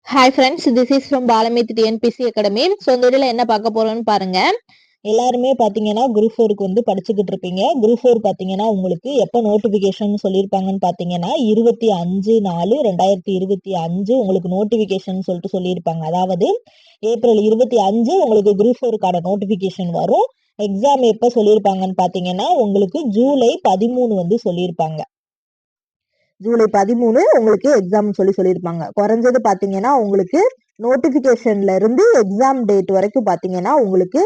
Hi friends, this is from Balamith TNPSC academy. So இந்த வீடியோவில் என்ன பார்க்க போறோம்னு பாருங்க. எல்லாருமே பார்த்தீங்கன்னா குரூப் ஃபோருக்கு வந்து படிச்சுக்கிட்டு இருப்பீங்க. குரூப் ஃபோர் பார்த்தீங்கன்னா உங்களுக்கு எப்போ நோட்டிஃபிகேஷன் சொல்லியிருப்பாங்கன்னு பார்த்தீங்கன்னா 25/4/2025 உங்களுக்கு நோட்டிஃபிகேஷன் சொல்லிட்டு சொல்லியிருப்பாங்க. அதாவது ஏப்ரல் 25 உங்களுக்கு குரூப் ஃபோருக்கான நோட்டிஃபிகேஷன் வரும். எக்ஸாம் எப்போ சொல்லியிருப்பாங்கன்னு பார்த்தீங்கன்னா உங்களுக்கு ஜூலை 13 வந்து சொல்லியிருப்பாங்க. ஜூலை 13 உங்களுக்கு எக்ஸாம் சொல்லியிருப்பாங்க. குறைஞ்சது பாத்தீங்கன்னா உங்களுக்கு நோட்டிபிகேஷன்ல இருந்து எக்ஸாம் டேட் வரைக்கும் பாத்தீங்கன்னா உங்களுக்கு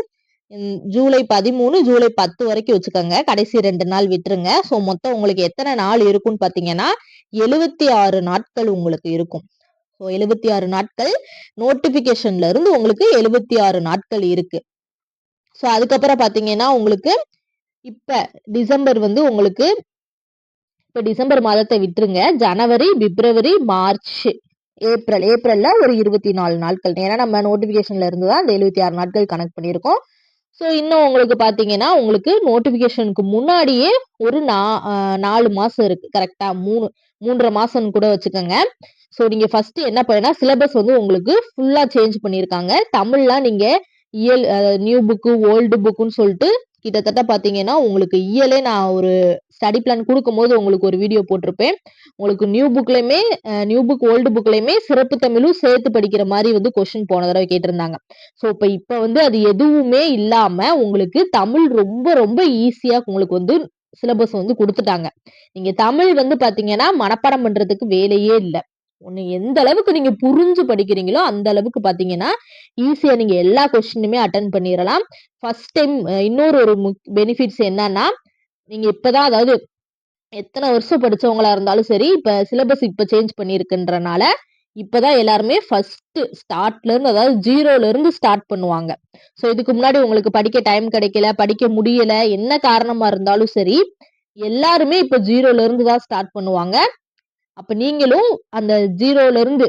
ஜூலை 13 ஜூலை 10 வரைக்கும் வச்சுக்கோங்க. கடைசி 2 நாள் விட்டுருங்க. ஸோ மொத்தம் உங்களுக்கு எத்தனை நாள் இருக்கும்னு பாத்தீங்கன்னா 76 நாட்கள் உங்களுக்கு இருக்கும். ஸோ 76 நாட்கள் நோட்டிபிகேஷன்ல இருந்து உங்களுக்கு 76 நாட்கள் இருக்கு. ஸோ அதுக்கப்புறம் பாத்தீங்கன்னா உங்களுக்கு இப்ப டிசம்பர் வந்து உங்களுக்கு இப்ப டிசம்பர் மாதத்தை விட்டுருங்க. ஜனவரி, பிப்ரவரி, மார்ச், ஏப்ரல்ல ஒரு 24 நாட்கள். ஏன்னா நம்ம நோட்டிபிகேஷன்ல இருந்து தான் அந்த 76 நாட்கள் கனெக்ட் பண்ணியிருக்கோம். ஸோ இன்னும் உங்களுக்கு பாத்தீங்கன்னா உங்களுக்கு நோட்டிபிகேஷனுக்கு முன்னாடியே ஒரு 4 மாசம் இருக்கு. கரெக்டா 3.5 மாசம் கூட வச்சுக்கோங்க. ஸோ நீங்க ஃபர்ஸ்ட் என்ன பண்ணா சிலபஸ் வந்து உங்களுக்கு ஃபுல்லா சேஞ்ச் பண்ணியிருக்காங்க. தமிழ்லாம் நீங்க நியூ புக்கு ஓல்டு புக்குன்னு சொல்லிட்டு கிட்டத்தட்ட பாத்தீங்கன்னா உங்களுக்கு இயலே நான் ஒரு ஸ்டடி பிளான் கொடுக்கும்போது உங்களுக்கு ஒரு வீடியோ போட்டிருப்பேன். உங்களுக்கு நியூ புக் ஓல்டு புக்லயுமே சிறப்பு தமிழும் சேர்த்து படிக்கிற மாதிரி வந்து கொஸ்டின் போன தடவை கேட்டிருந்தாங்க. ஸோ இப்ப வந்து அது எதுவுமே இல்லாம உங்களுக்கு தமிழ் ரொம்ப ரொம்ப ஈஸியா உங்களுக்கு வந்து சிலபஸ் வந்து கொடுத்துட்டாங்க. நீங்க தமிழ் வந்து பாத்தீங்கன்னா மனப்பாடம் பண்றதுக்கு வேலையே இல்லை. ஒண்ணு எந்த அளவுக்கு நீங்க புரிஞ்சு படிக்கிறீங்களோ அந்த அளவுக்கு பாத்தீங்கன்னா ஈஸியா நீங்க எல்லா கொஸ்டினுமே அட்டன் பண்ணிடலாம். ஃபர்ஸ்ட் டைம் இன்னொரு ஒரு பெனிஃபிட்ஸ் என்னன்னா நீங்க இப்பதான் அதாவது எத்தனை வருஷம் படிச்சவங்களா இருந்தாலும் சரி இப்ப சிலபஸ் இப்ப சேஞ்ச் பண்ணிருக்குன்றனால இப்பதான் எல்லாருமே ஃபர்ஸ்ட் ஸ்டார்ட்ல இருந்து அதாவது ஜீரோல இருந்து ஸ்டார்ட் பண்ணுவாங்க. சோ இதுக்கு முன்னாடி உங்களுக்கு படிக்க டைம் கிடைக்கல, படிக்க முடியல, என்ன காரணமா இருந்தாலும் சரி எல்லாருமே இப்ப ஜீரோல இருந்து தான் ஸ்டார்ட் பண்ணுவாங்க. அப்ப நீங்களும் அந்த ஜீரோல இருந்து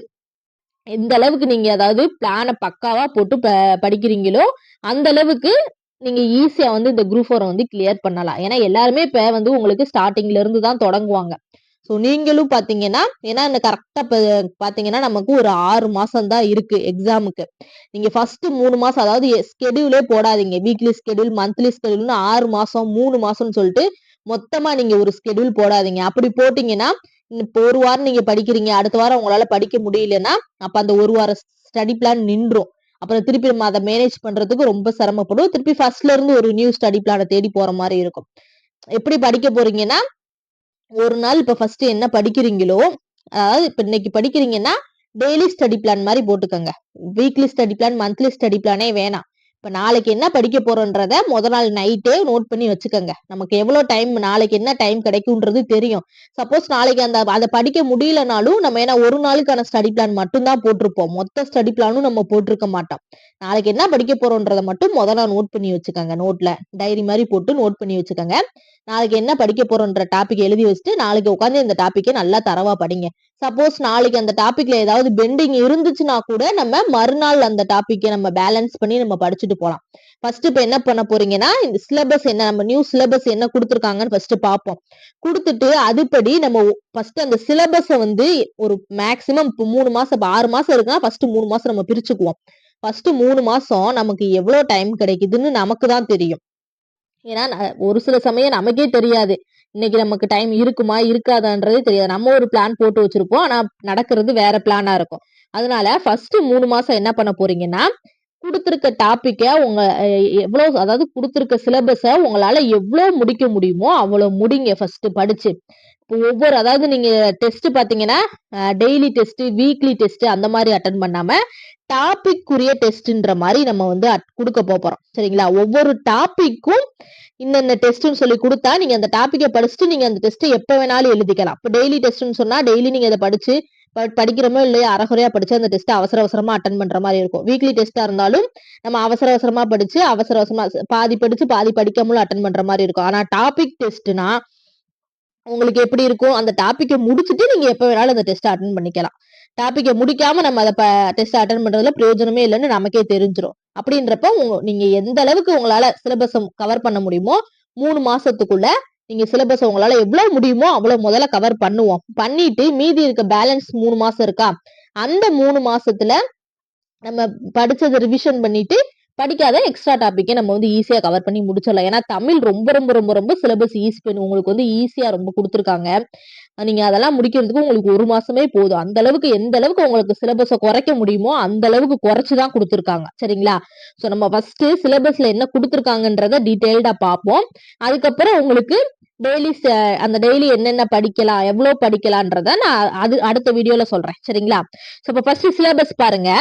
எந்த அளவுக்கு நீங்க அதாவது பிளான பக்காவா போட்டு படிக்கிறீங்களோ அந்த அளவுக்கு நீங்க ஈஸியா வந்து இந்த குரூப் 4 வந்து கிளியர் பண்ணலாம். ஏன்னா எல்லாருமே இப்ப வந்து உங்களுக்கு ஸ்டார்டிங்ல இருந்து தான் தொடங்குவாங்க. ஸோ நீங்களும் பாத்தீங்கன்னா ஏன்னா இந்த கரெக்டா பாத்தீங்கன்னா நமக்கு ஒரு 6 மாசம் தான் இருக்கு எக்ஸாமுக்கு. நீங்க ஃபர்ஸ்ட் 3 மாசம் அதாவது ஸ்கெடியூலே போடாதீங்க. வீக்லி ஸ்கெடியூல், மந்த்லி ஸ்கெடியூல்னு 6 மாசம் 3 மாசம்னு சொல்லிட்டு மொத்தமா நீங்க ஒரு ஸ்கெடியூல் போடாதீங்க. அப்படி போட்டீங்கன்னா இப்போ ஒரு வாரம் நீங்க படிக்கிறீங்க, அடுத்த வாரம் உங்களால படிக்க முடியலன்னா அப்ப அந்த ஒரு வாரம் ஸ்டடி பிளான் நின்றும். அப்புறம் திருப்பி நம்ம அதை மேனேஜ் பண்றதுக்கு ரொம்ப சிரமப்படும். திருப்பி ஃபர்ஸ்ட்ல இருந்து ஒரு நியூ ஸ்டடி பிளானை தேடி போற மாதிரி இருக்கும். எப்படி படிக்க போறீங்கன்னா ஒரு நாள் இப்ப ஃபர்ஸ்ட் என்ன படிக்கிறீங்களோ அதாவது இப்ப இன்னைக்கு படிக்கிறீங்கன்னா டெய்லி ஸ்டடி பிளான் மாதிரி போட்டுக்கோங்க. Weekly study plan, monthly study பிளானே வேணாம். இப்ப நாளைக்கு என்ன படிக்க போறோன்றத நாள் நைட்டே நோட் பண்ணி வச்சுக்கோங்க. நமக்கு எவ்வளவு டைம் நாளைக்கு என்ன டைம் கிடைக்கும்ன்றது தெரியும். சப்போஸ் நாளைக்கு அதை படிக்க முடியலனாலும் நம்ம ஏன்னா ஒரு நாளுக்கான ஸ்டடி பிளான் மட்டும் தான் போட்டிருப்போம். மொத்த ஸ்டடி பிளானும் நம்ம போட்டிருக்க மாட்டோம். நாளைக்கு என்ன படிக்க போறோன்றத மட்டும் நாள் நோட் பண்ணி வச்சுக்கோங்க. நோட்ல டைரி மாதிரி போட்டு நோட் பண்ணி வச்சுக்கோங்க. நாளைக்கு என்ன படிக்க போறோன்ற டாபிக் எழுதி வச்சுட்டு நாளைக்கு உட்காந்து இந்த டாபிக்கை நல்லா தரவா படிங்க. சப்போஸ் நாளைக்கு அந்த டாபிக்ல ஏதாவது பெண்டிங் இருந்துச்சுன்னா கூட நம்ம மறுநாள் அந்த டாபிக்கை நம்ம பேலன்ஸ் பண்ணி நம்ம படிச்சுட்டு போலாம். ஃபர்ஸ்ட் இப்ப என்ன பண்ண போறீங்கன்னா இந்த சிலபஸ் என்ன நம்ம நியூ சிலபஸ் என்ன கொடுத்துருக்காங்கன்னு ஃபர்ஸ்ட் பார்ப்போம். கொடுத்துட்டு அதுபடி நம்ம ஃபர்ஸ்ட் அந்த சிலபஸை வந்து ஒரு மேக்சிமம் 3 மாசம் 6 மாசம் இருக்குன்னா ஃபர்ஸ்ட் 3 மாசம் நம்ம பிரிச்சுக்குவோம். ஃபர்ஸ்ட் 3 மாசம் நமக்கு எவ்வளவு டைம் கிடைக்குதுன்னு நமக்கு தான் தெரியும். ஏன்னா ஒரு சில சமயம் நமக்கே தெரியாது இன்னைக்கு நமக்கு டைம் இருக்குமா இருக்காதான்றதே தெரியாது. நம்ம ஒரு பிளான் போட்டு வச்சிருப்போம், ஆனா நடக்கிறது வேற பிளானா இருக்கும். அதனால ஃபர்ஸ்ட் 3 மாசம் என்ன பண்ண போறீங்கன்னா கொடுத்திருக்க டாபிக்க உங்க எவ்வளவு அதாவது கொடுத்திருக்க சிலபஸ உங்களால எவ்வளவு முடிக்க முடியுமோ அவ்வளவு முடிங்க ஃபர்ஸ்ட் படிச்சு. ஒவ்வொரு அதாவது நீங்க டெஸ்ட் பாத்தீங்கன்னா டெய்லி டெஸ்ட், வீக்லி டெஸ்ட் அந்த மாதிரி அட்டன் பண்ணாம டாபிக் உரிய டெஸ்ட்ன்ற மாதிரி நம்ம வந்து கொடுக்க போறோம். சரிங்களா? ஒவ்வொரு டாபிக்கும் இந்த டெஸ்ட்னு சொல்லி கொடுத்தா நீங்க அந்த டாபிக்கை படிச்சுட்டு நீங்க அந்த டெஸ்ட் எப்ப வேணாலும் எழுதிக்கலாம். இப்போ டெய்லி டெஸ்ட்னு சொன்னா டெய்லி நீங்க அதை படிச்சு படிக்கிறோமோ இல்லையா அரைகுறையா படிச்சு அந்த டெஸ்ட் அவசர அவசரமா அட்டன் பண்ற மாதிரி இருக்கும். வீக்லி டெஸ்டா இருந்தாலும் நம்ம அவசர அவசரமா படிச்சு அவசர அவசரமா பாதி படிச்சு பாதி படிக்காமலும் அட்டன் பண்ற மாதிரி இருக்கும். ஆனா டாபிக் டெஸ்ட்னா உங்களுக்கு எப்படி இருக்கும்? அந்த டாபிக்கை முடிச்சுட்டு நீங்க எப்ப வேணாலும் அந்த டெஸ்ட் அட்டன் பண்ணிக்கலாம். டாபிக்கை முடிக்காம நம்ம அதை டெஸ்ட் அட்டன் பண்றதுல பிரயோஜனமே இல்லைன்னு நமக்கே தெரிஞ்சிடும். அப்படின்றப்ப நீங்க எந்த அளவுக்கு உங்களால சிலபஸ் கவர் பண்ண முடியுமோ 3 மாசத்துக்குள்ள நீங்க சிலபஸ் உங்களால எவ்வளவு முடியுமோ அவ்வளவு முதல்ல கவர் பண்ணுவோம். பண்ணிட்டு மீதி இருக்க பேலன்ஸ் 3 மாசம் இருக்கா அந்த 3 மாசத்துல நம்ம படிச்சதை ரிவிஷன் பண்ணிட்டு படிக்காத எக்ஸ்ட்ரா டாபிக்கை நம்ம வந்து ஈஸியா கவர் பண்ணி முடிச்சிடலாம். ஏன்னா தமிழ் ரொம்ப ரொம்ப ரொம்ப ரொம்ப சிலபஸ் ஈஸி பண்ணி உங்களுக்கு வந்து ஈஸியா ரொம்ப கொடுத்துருக்காங்க. நீங்க அதெல்லாம் முடிக்கிறதுக்கு உங்களுக்கு 1 மாசமே போதும். அந்த அளவுக்கு எந்த அளவுக்கு உங்களுக்கு சிலபஸை குறைக்க முடியுமோ அந்த அளவுக்கு குறைச்சுதான் கொடுத்துருக்காங்க. சரிங்களா? சோ நம்ம ஃபர்ஸ்ட் சிலபஸ்ல என்ன கொடுத்துருக்காங்கன்றத டீடைல்டா பார்ப்போம். அதுக்கப்புறம் உங்களுக்கு டெய்லி அந்த டெய்லி என்னென்ன படிக்கலாம், எவ்வளவு படிக்கலான்றத நான் அடுத்த வீடியோல சொல்றேன். சரிங்களா? சோ இப்ப ஃபர்ஸ்ட் சிலபஸ் பாருங்க.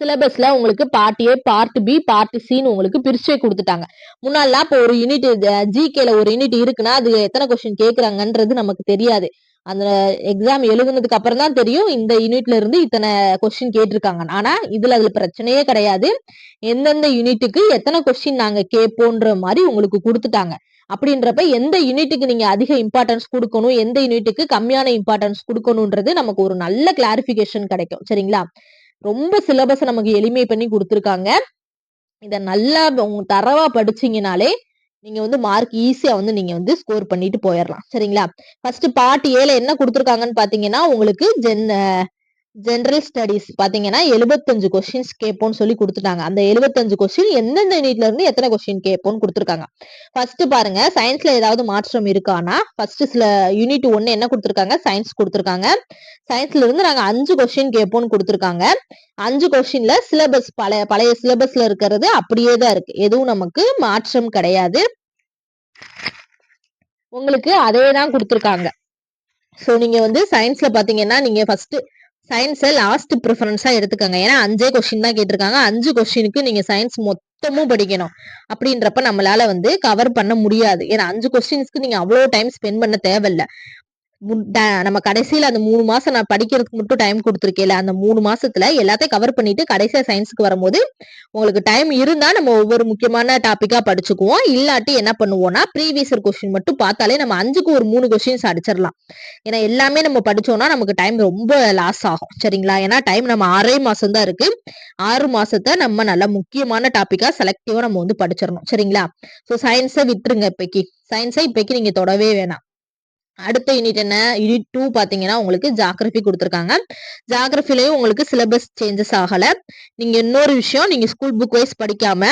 சிலபஸ்ல உங்களுக்கு part A, part B, part சின்னு உங்களுக்கு பிரிச்சே கொடுத்துட்டாங்க. முன்னாடிலாம் இப்போ ஒரு யூனிட் ஜிகேல ஒரு யூனிட் இருக்குன்னா அது எத்தனை கொஸ்டின் கேக்குறாங்கன்றது நமக்கு தெரியாது. அந்த எக்ஸாம் எழுதுனதுக்கு அப்புறம் தான் தெரியும் இந்த யூனிட்ல இருந்து இத்தனை கொஸ்டின் கேட்டிருக்காங்க. ஆனா அதுல பிரச்சனையே கிடையாது. எந்தெந்த யூனிட்டுக்கு எத்தனை கொஸ்டின் நாங்க கேட்போன்ற மாதிரி உங்களுக்கு கொடுத்துட்டாங்க. அப்படின்றப்ப எந்த யூனிட்டுக்கு நீங்க அதிக இம்பார்ட்டன்ஸ் கொடுக்கணும், எந்த யூனிட்டுக்கு கம்மியான இம்பார்ட்டன்ஸ் கொடுக்கணும்ன்றது நமக்கு ஒரு நல்ல கிளாரிபிகேஷன் கிடைக்கும். சரிங்களா? ரொம்ப சிலபஸ் நமக்கு எளிமை பண்ணி கொடுத்துருக்காங்க. இத நல்லா தரவா படிச்சீங்கனாலே நீங்க வந்து மார்க் ஈஸியா வந்து நீங்க வந்து ஸ்கோர் பண்ணிட்டு போயிடலாம். சரிங்களா? ஃபர்ஸ்ட் பார்ட் ஏல என்ன கொடுத்துருக்காங்கன்னு பாத்தீங்கன்னா உங்களுக்கு ஜெனரல் ஸ்டடிஸ் பாத்தீங்கன்னா 75 கொஸ்டின்ஸ் கேட்போம்னு சொல்லி கொடுத்துட்டாங்க. அந்த 75 கொஸ்டின் எந்தெந்த யூனிட்ல இருந்து எத்தனை கொஸ்டின் கேட்போம்னு கொடுத்துருக்காங்க. ஃபர்ஸ்ட் பாருங்க, சயின்ஸ்ல ஏதாவது மாற்றம் இருக்கானா? ஃபர்ஸ்ட் சில யூனிட் 1 என்ன கொடுத்துருக்காங்க? சயின்ஸ் கொடுத்துருக்காங்க. சயின்ஸ்ல இருந்து நாங்க 5 கொஸ்டின் கேட்போம்னு கொடுத்துருக்காங்க. 5 கொஸ்டின்ல சிலபஸ் பழைய சிலபஸ்ல இருக்கிறது அப்படியே தான் இருக்கு. எதுவும் நமக்கு மாற்றம் கிடையாது. உங்களுக்கு அதே தான் கொடுத்துருக்காங்க. சோ நீங்க வந்து சயின்ஸ்ல பாத்தீங்கன்னா நீங்க ஃபர்ஸ்ட் சயின்ஸை லாஸ்ட் ப்ரிஃபரன்ஸா எடுத்துக்கோங்க. ஏன்னா 5 கொஸ்டின் தான் கேட்டிருக்காங்க. 5 கொஸ்டினுக்கு நீங்க சயின்ஸ் மொத்தமும் படிக்கணும். அப்படின்றப்ப நம்மளால வந்து கவர் பண்ண முடியாது. ஏன்னா 5 கொஸ்டின்ஸ்க்கு நீங்க அவ்வளவு டைம் ஸ்பெண்ட் பண்ண தேவையில்ல. நம்ம கடைசியில அந்த 3 மாசம் நான் படிக்கிறதுக்கு மட்டும் டைம் கொடுத்துருக்கேன். அந்த 3 மாசத்துல எல்லாத்தையும் கவர் பண்ணிட்டு கடைசியா சயின்ஸ்க்கு வரும்போது உங்களுக்கு டைம் இருந்தா நம்ம ஒவ்வொரு முக்கியமான டாபிக்கா படிச்சுக்குவோம். இல்லாட்டி என்ன பண்ணுவோம்னா ப்ரீவியஸ் கொஸ்டின் மட்டும் பார்த்தாலே நம்ம 5க்கு ஒரு 3 கொஸ்டின்ஸ் அடிச்சிடலாம். ஏன்னா எல்லாமே நம்ம படிச்சோம்னா நமக்கு டைம் ரொம்ப லாஸ் ஆகும். சரிங்களா? ஏன்னா டைம் நம்ம 6 மாசம் தான் இருக்கு. 6 மாசத்தை நம்ம நல்ல முக்கியமான டாபிக்கா செலக்டிவா நம்ம வந்து படிச்சிடணும். சரிங்களா? சோ சயின்ஸை விட்டுருங்க. சயின்ஸை இப்பைக்கு நீங்க தொடவே வேணாம். அடுத்த யூனிட் என்ன? யூனிட் 2 பாத்தீங்கன்னா உங்களுக்கு ஜியோகிராஃபி கொடுத்துருக்காங்க. ஜியோகிராஃபிலயும் உங்களுக்கு சிலபஸ் சேஞ்சஸ் ஆகல. நீங்க இன்னொரு விஷயம், நீங்க ஸ்கூல் புக் வைஸ் படிக்காம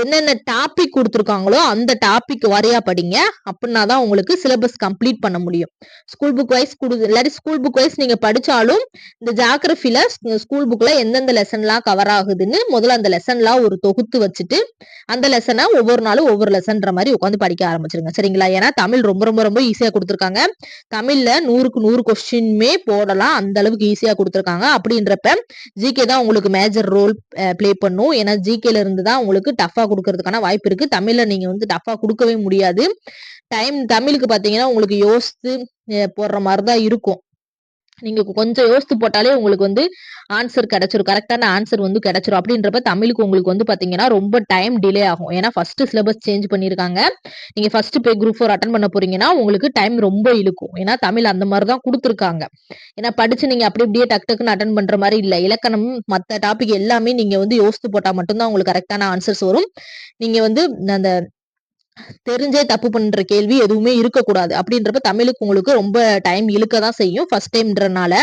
என்னென்ன டாபிக் கொடுத்துருக்காங்களோ அந்த டாபிக் வாரியா படிங்க. அப்படின்னாதான் உங்களுக்கு சிலபஸ் கம்ப்ளீட் பண்ண முடியும். ஸ்கூல் புக் வைஸ் இல்லாட்டி ஸ்கூல் புக் வைஸ் நீங்க படிச்சாலும் இந்த ஜியோகிராஃபில ஸ்கூல் புக்ல எந்தெந்த லெசன்லாம் கவர் ஆகுதுன்னு முதல்ல அந்த லெசன்லாம் ஒரு தொகுத்து வச்சுட்டு அந்த லெசனை ஒவ்வொரு நாளும் ஒவ்வொரு லெசன்ற மாதிரி உட்காந்து படிக்க ஆரம்பிச்சிருங்க. சரிங்களா? ஏன்னா தமிழ் ரொம்ப ரொம்ப ரொம்ப ஈஸியா கொடுத்துருக்காங்க. தமிழ்ல 100க்கு 100 கொஸ்டின்மே போடலாம். அந்த அளவுக்கு ஈஸியா கொடுத்துருக்காங்க. அப்படின்றப்ப ஜிகே தான் உங்களுக்கு மேஜர் ரோல் பிளே பண்ணும். ஏன்னா ஜிகேல இருந்து தான் உங்களுக்கு டஃபா கொடுக்கறதுக்கான வாய்ப்பு இருக்கு. தமிழ்ல நீங்க வந்து டஃபா கொடுக்கவே முடியாது. தமிழுக்கு பாத்தீங்கன்னா உங்களுக்கு யோசித்து போடுற மாதிரிதான் இருக்கும். நீங்க கொஞ்சம் யோசித்து போட்டாலே உங்களுக்கு வந்து ஆன்சர் கிடைச்சிரும். கரெக்டான ஆன்சர் வந்து கிடைச்சிரும். அப்படின்றப்ப தமிழுக்கு உங்களுக்கு வந்து பாத்தீங்கன்னா ரொம்ப டைம் டிலே ஆகும். ஏன்னா ஃபர்ஸ்ட் சிலபஸ் சேஞ்ச் பண்ணிருக்காங்க. நீங்க ஃபர்ஸ்ட் போய் குரூப் 4 அட்டன் பண்ண போறீங்கன்னா உங்களுக்கு டைம் ரொம்ப இழுக்கும். ஏன்னா தமிழ் அந்த மாதிரிதான் கொடுத்துருக்காங்க. ஏன்னா படிச்சு நீங்க அப்படி இப்படியே டக்கு டக்குன்னு அட்டன் பண்ற மாதிரி இல்ல. இலக்கணம் மத்த டாபிக் எல்லாமே நீங்க வந்து யோசித்து போட்டா மட்டும்தான் உங்களுக்கு கரெக்டான ஆன்சர்ஸ் வரும். நீங்க வந்து அந்த தெரிஞ்சே தப்பு பண்ற கேள்வி எதுவுமே இருக்கக்கூடாது. அப்படின்றப்ப தமிழுக்கு உங்களுக்கு ரொம்ப டைம் இழுக்கதான் செய்யும் ஃபர்ஸ்ட் டைம்ன்றனால.